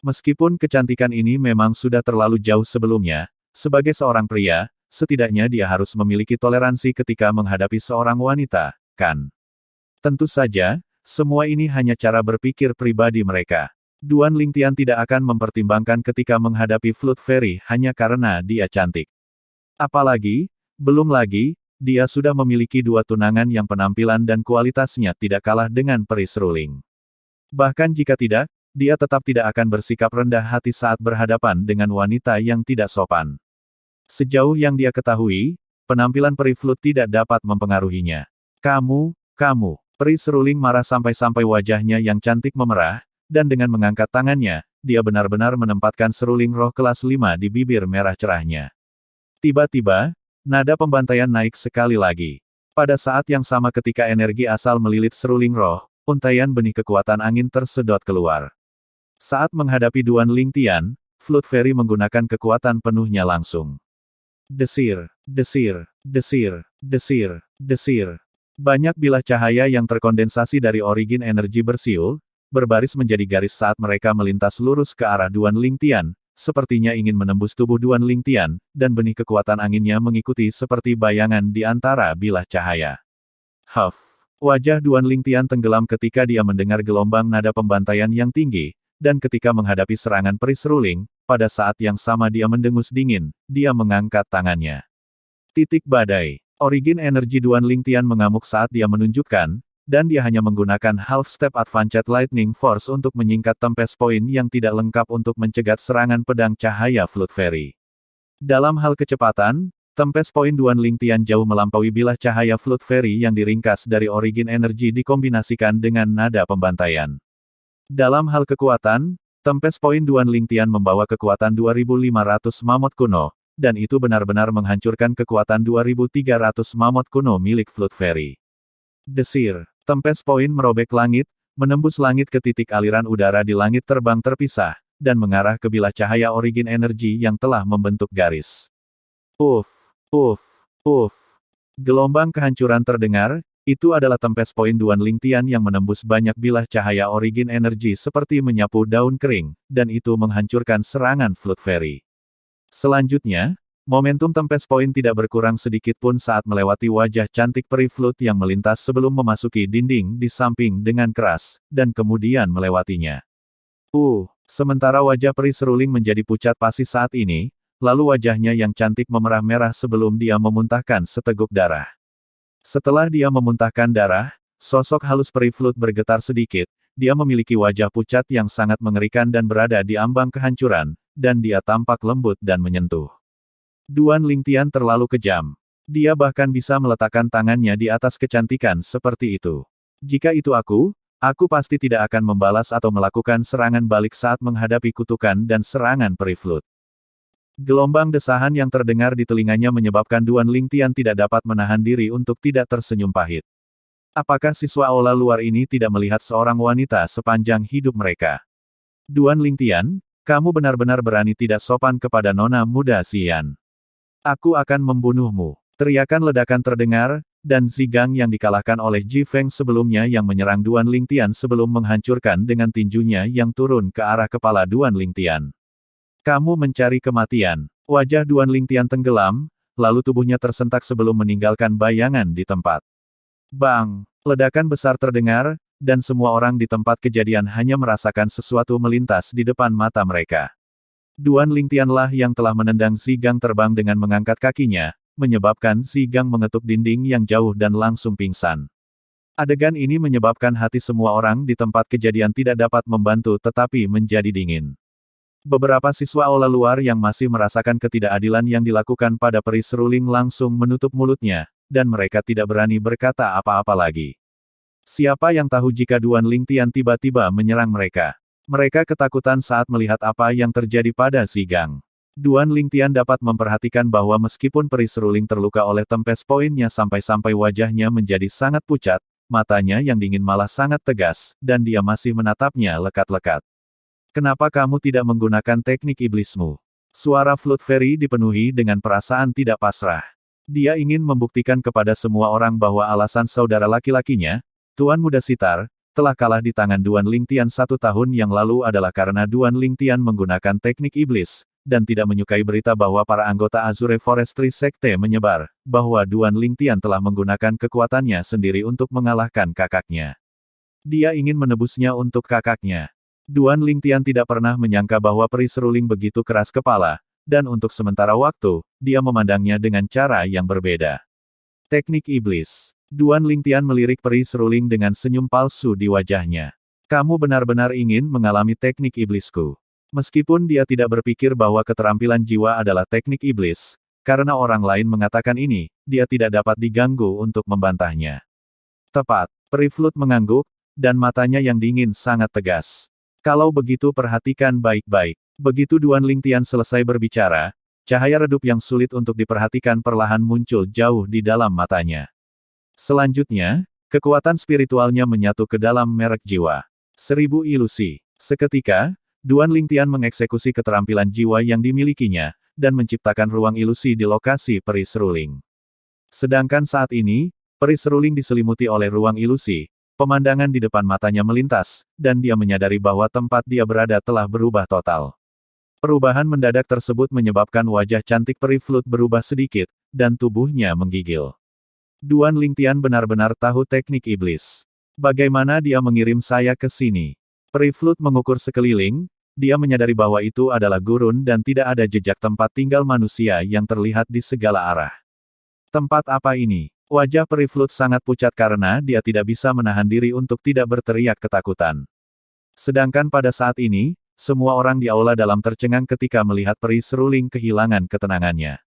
Meskipun kecantikan ini memang sudah terlalu jauh sebelumnya, sebagai seorang pria, setidaknya dia harus memiliki toleransi ketika menghadapi seorang wanita, kan? Tentu saja, semua ini hanya cara berpikir pribadi mereka. Duan Lingtian tidak akan mempertimbangkan ketika menghadapi Flut Fairy hanya karena dia cantik. Apalagi, belum lagi, dia sudah memiliki dua tunangan yang penampilan dan kualitasnya tidak kalah dengan peri seruling. Bahkan jika tidak, dia tetap tidak akan bersikap rendah hati saat berhadapan dengan wanita yang tidak sopan. Sejauh yang dia ketahui, penampilan peri Flut tidak dapat mempengaruhinya. Kamu, peri seruling marah sampai-sampai wajahnya yang cantik memerah, dan dengan mengangkat tangannya, dia benar-benar menempatkan seruling roh kelas 5 di bibir merah cerahnya. Tiba-tiba, nada pembantaian naik sekali lagi. Pada saat yang sama ketika energi asal melilit seruling roh, untaian benih kekuatan angin tersedot keluar. Saat menghadapi Duan Lingtian, Flood Fairy menggunakan kekuatan penuhnya langsung. Desir, desir, desir, desir, desir. Banyak bilah cahaya yang terkondensasi dari origin energi bersiul, berbaris menjadi garis saat mereka melintas lurus ke arah Duan Lingtian, sepertinya ingin menembus tubuh Duan Lingtian, dan benih kekuatan anginnya mengikuti seperti bayangan di antara bilah cahaya. Huff! Wajah Duan Lingtian tenggelam ketika dia mendengar gelombang nada pembantaian yang tinggi, dan ketika menghadapi serangan peri seruling, pada saat yang sama dia mendengus dingin, dia mengangkat tangannya. Titik badai. Origin energi Duan Lingtian mengamuk saat dia menunjukkan, dan dia hanya menggunakan half-step Advanced Lightning Force untuk menyingkat Tempest Point yang tidak lengkap untuk mencegat serangan pedang cahaya Flood Fairy. Dalam hal kecepatan, Tempest Point Duan Lingtian jauh melampaui bilah cahaya Flood Fairy yang diringkas dari origin energi dikombinasikan dengan nada pembantaian. Dalam hal kekuatan, Tempest Point Duan Lingtian membawa kekuatan 2500 mammoth kuno, dan itu benar-benar menghancurkan kekuatan 2300 mammoth kuno milik Flood Fairy. Desir. Tempest Point merobek langit, menembus langit ke titik aliran udara di langit terbang terpisah, dan mengarah ke bilah cahaya origin energi yang telah membentuk garis. Uff, uff, uff. Gelombang kehancuran terdengar, itu adalah Tempest Point Duan Lingtian yang menembus banyak bilah cahaya origin energi seperti menyapu daun kering, dan itu menghancurkan serangan Flood Fairy. Selanjutnya, momentum Tempest Point tidak berkurang sedikit pun saat melewati wajah cantik peri Flood yang melintas sebelum memasuki dinding di samping dengan keras, dan kemudian melewatinya. Sementara wajah peri seruling menjadi pucat pasi saat ini, lalu wajahnya yang cantik memerah merah sebelum dia memuntahkan seteguk darah. Setelah dia memuntahkan darah, sosok halus peri Flood bergetar sedikit, dia memiliki wajah pucat yang sangat mengerikan dan berada di ambang kehancuran, dan dia tampak lembut dan menyentuh. Duan Lingtian terlalu kejam. Dia bahkan bisa meletakkan tangannya di atas kecantikan seperti itu. Jika itu aku pasti tidak akan membalas atau melakukan serangan balik saat menghadapi kutukan dan serangan peri Flood. Gelombang desahan yang terdengar di telinganya menyebabkan Duan Lingtian tidak dapat menahan diri untuk tidak tersenyum pahit. Apakah siswa aula luar ini tidak melihat seorang wanita sepanjang hidup mereka? Duan Lingtian, kamu benar-benar berani tidak sopan kepada nona muda Xian. Aku akan membunuhmu. Teriakan ledakan terdengar, dan Zigang yang dikalahkan oleh Ji Feng sebelumnya yang menyerang Duan Lingtian sebelum menghancurkan dengan tinjunya yang turun ke arah kepala Duan Lingtian. Kamu mencari kematian. Wajah Duan Lingtian tenggelam, lalu tubuhnya tersentak sebelum meninggalkan bayangan di tempat. Bang! Ledakan besar terdengar, dan semua orang di tempat kejadian hanya merasakan sesuatu melintas di depan mata mereka. Duan Lingtianlah yang telah menendang Zigang terbang dengan mengangkat kakinya, menyebabkan Zigang mengetuk dinding yang jauh dan langsung pingsan. Adegan ini menyebabkan hati semua orang di tempat kejadian tidak dapat membantu tetapi menjadi dingin. Beberapa siswa aula luar yang masih merasakan ketidakadilan yang dilakukan pada peri seruling langsung menutup mulutnya, dan mereka tidak berani berkata apa-apa lagi. Siapa yang tahu jika Duan Lingtian tiba-tiba menyerang mereka? Mereka ketakutan saat melihat apa yang terjadi pada Zigang. Duan Lingtian dapat memperhatikan bahwa meskipun peri seruling terluka oleh Tempest Point-nya sampai-sampai wajahnya menjadi sangat pucat, matanya yang dingin malah sangat tegas, dan dia masih menatapnya lekat-lekat. Kenapa kamu tidak menggunakan teknik iblismu? Suara Flood Fairy dipenuhi dengan perasaan tidak pasrah. Dia ingin membuktikan kepada semua orang bahwa alasan saudara laki-lakinya, Tuan Muda Sitar, telah kalah di tangan Duan Lingtian 1 tahun yang lalu adalah karena Duan Lingtian menggunakan teknik iblis, dan tidak menyukai berita bahwa para anggota Azure Forestry Sekte menyebar, bahwa Duan Lingtian telah menggunakan kekuatannya sendiri untuk mengalahkan kakaknya. Dia ingin menebusnya untuk kakaknya. Duan Lingtian tidak pernah menyangka bahwa peri seruling begitu keras kepala, dan untuk sementara waktu, dia memandangnya dengan cara yang berbeda. Teknik iblis. Duan Lingtian melirik peri seruling dengan senyum palsu di wajahnya. Kamu benar-benar ingin mengalami teknik iblisku. Meskipun dia tidak berpikir bahwa keterampilan jiwa adalah teknik iblis, karena orang lain mengatakan ini, dia tidak dapat diganggu untuk membantahnya. Tepat, peri Flut mengangguk, dan matanya yang dingin sangat tegas. Kalau begitu perhatikan baik-baik. Begitu Duan Lingtian selesai berbicara, cahaya redup yang sulit untuk diperhatikan perlahan muncul jauh di dalam matanya. Selanjutnya, kekuatan spiritualnya menyatu ke dalam merek jiwa. 1000 ilusi. Seketika, Duan Lingtian mengeksekusi keterampilan jiwa yang dimilikinya, dan menciptakan ruang ilusi di lokasi peri seruling. Sedangkan saat ini, peri seruling diselimuti oleh ruang ilusi, pemandangan di depan matanya melintas, dan dia menyadari bahwa tempat dia berada telah berubah total. Perubahan mendadak tersebut menyebabkan wajah cantik peri Flut berubah sedikit, dan tubuhnya menggigil. Duan Lingtian benar-benar tahu teknik iblis. Bagaimana dia mengirim saya ke sini? Peri Flut mengukur sekeliling, dia menyadari bahwa itu adalah gurun dan tidak ada jejak tempat tinggal manusia yang terlihat di segala arah. Tempat apa ini? Wajah peri Flut sangat pucat karena dia tidak bisa menahan diri untuk tidak berteriak ketakutan. Sedangkan pada saat ini, semua orang di aula dalam tercengang ketika melihat peri seruling kehilangan ketenangannya.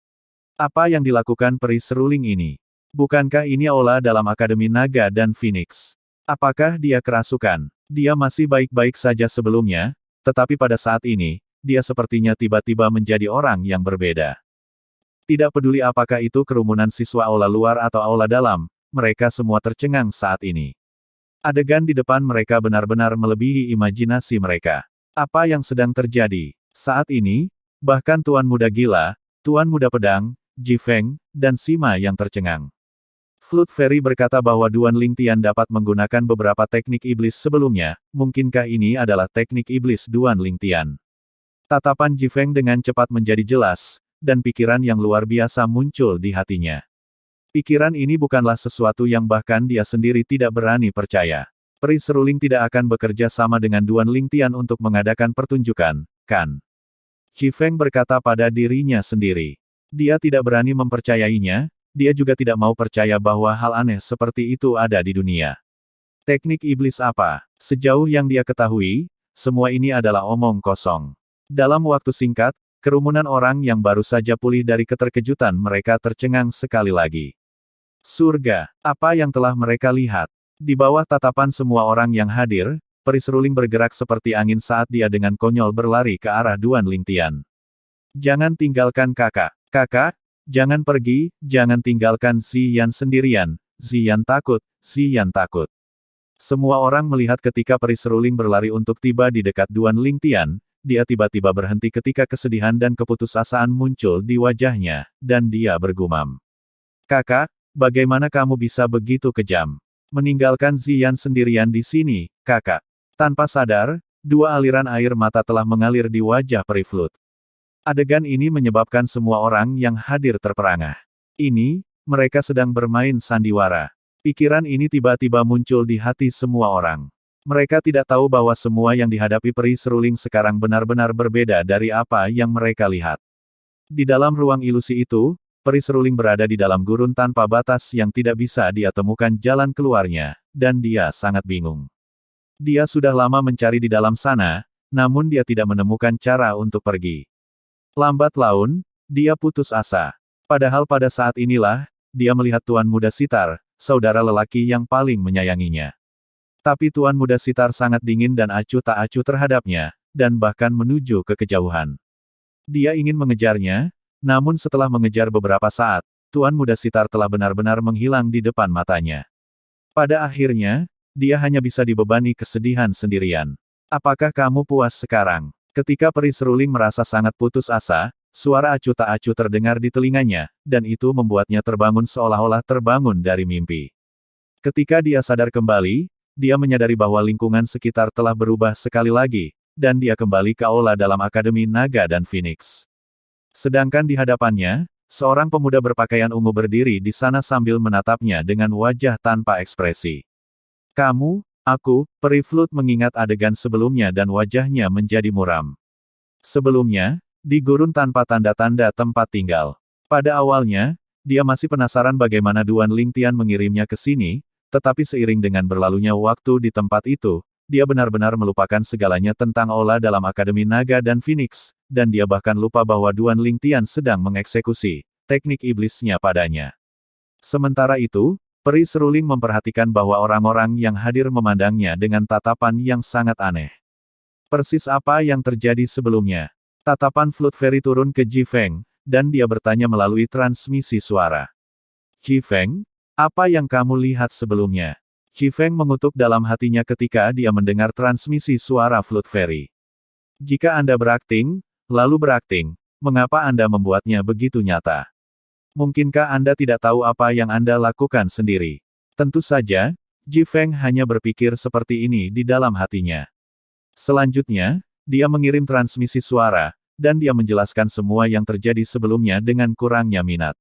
Apa yang dilakukan peri seruling ini? Bukankah ini aula dalam Akademi Naga dan Phoenix? Apakah dia kerasukan? Dia masih baik-baik saja sebelumnya, tetapi pada saat ini, dia sepertinya tiba-tiba menjadi orang yang berbeda. Tidak peduli apakah itu kerumunan siswa aula luar atau aula dalam, mereka semua tercengang saat ini. Adegan di depan mereka benar-benar melebihi imajinasi mereka. Apa yang sedang terjadi? Saat ini, bahkan Tuan Muda Gila, Tuan Muda Pedang, Ji Feng, dan Sima yang tercengang. Flute Fairy berkata bahwa Duan Lingtian dapat menggunakan beberapa teknik iblis sebelumnya, mungkinkah ini adalah teknik iblis Duan Lingtian? Tatapan Ji Feng dengan cepat menjadi jelas, dan pikiran yang luar biasa muncul di hatinya. Pikiran ini bukanlah sesuatu yang bahkan dia sendiri tidak berani percaya. Peri seruling tidak akan bekerja sama dengan Duan Lingtian untuk mengadakan pertunjukan, kan? Ji Feng berkata pada dirinya sendiri. Dia tidak berani mempercayainya, dia juga tidak mau percaya bahwa hal aneh seperti itu ada di dunia. Teknik iblis apa? Sejauh yang dia ketahui, semua ini adalah omong kosong. Dalam waktu singkat, kerumunan orang yang baru saja pulih dari keterkejutan mereka tercengang sekali lagi. Surga, apa yang telah mereka lihat? Di bawah tatapan semua orang yang hadir, peri seruling bergerak seperti angin saat dia dengan konyol berlari ke arah Duan Lingtian. Jangan tinggalkan kakak. Kakak, jangan pergi, jangan tinggalkan Ziyan sendirian. Ziyan takut, Ziyan takut. Semua orang melihat ketika peri seruling berlari untuk tiba di dekat Duan Lingtian, dia tiba-tiba berhenti ketika kesedihan dan keputusasaan muncul di wajahnya, dan dia bergumam. Kakak, bagaimana kamu bisa begitu kejam? Meninggalkan Ziyan sendirian di sini, kakak. Tanpa sadar, dua aliran air mata telah mengalir di wajah peri Flut. Adegan ini menyebabkan semua orang yang hadir terperangah. Ini, mereka sedang bermain sandiwara. Pikiran ini tiba-tiba muncul di hati semua orang. Mereka tidak tahu bahwa semua yang dihadapi peri seruling sekarang benar-benar berbeda dari apa yang mereka lihat. Di dalam ruang ilusi itu, peri seruling berada di dalam gurun tanpa batas yang tidak bisa dia temukan jalan keluarnya, dan dia sangat bingung. Dia sudah lama mencari di dalam sana, namun dia tidak menemukan cara untuk pergi. Lambat laun, dia putus asa. Padahal pada saat inilah, dia melihat Tuan Muda Sitar, saudara lelaki yang paling menyayanginya. Tapi Tuan Muda Sitar sangat dingin dan acuh tak acuh terhadapnya, dan bahkan menuju ke kejauhan. Dia ingin mengejarnya, namun setelah mengejar beberapa saat, Tuan Muda Sitar telah benar-benar menghilang di depan matanya. Pada akhirnya, dia hanya bisa dibebani kesedihan sendirian. Apakah kamu puas sekarang? Ketika peri seruling merasa sangat putus asa, suara acuh tak acuh terdengar di telinganya, dan itu membuatnya terbangun seolah-olah terbangun dari mimpi. Ketika dia sadar kembali, dia menyadari bahwa lingkungan sekitar telah berubah sekali lagi, dan dia kembali ke aula dalam Akademi Naga dan Phoenix. Sedangkan di hadapannya, seorang pemuda berpakaian ungu berdiri di sana sambil menatapnya dengan wajah tanpa ekspresi. Kamu, aku, peri Flut mengingat adegan sebelumnya dan wajahnya menjadi muram. Sebelumnya, Di gurun tanpa tanda-tanda tempat tinggal. Pada awalnya, dia masih penasaran bagaimana Duan Lingtian mengirimnya ke sini, tetapi seiring dengan berlalunya waktu di tempat itu, dia benar-benar melupakan segalanya tentang Aula dalam Akademi Naga dan Phoenix, dan dia bahkan lupa bahwa Duan Lingtian sedang mengeksekusi teknik iblisnya padanya. Sementara itu, peri seruling memperhatikan bahwa orang-orang yang hadir memandangnya dengan tatapan yang sangat aneh. Persis apa yang terjadi sebelumnya. Tatapan Flute Fairy turun ke Ji Feng, dan dia bertanya melalui transmisi suara. Ji Feng, apa yang kamu lihat sebelumnya? Ji Feng mengutuk dalam hatinya ketika dia mendengar transmisi suara Flute Fairy. Jika Anda berakting, lalu berakting, mengapa Anda membuatnya begitu nyata? Mungkinkah Anda tidak tahu apa yang Anda lakukan sendiri? Tentu saja, Ji Feng hanya berpikir seperti ini di dalam hatinya. Selanjutnya, dia mengirim transmisi suara, dan dia menjelaskan semua yang terjadi sebelumnya dengan kurangnya minat.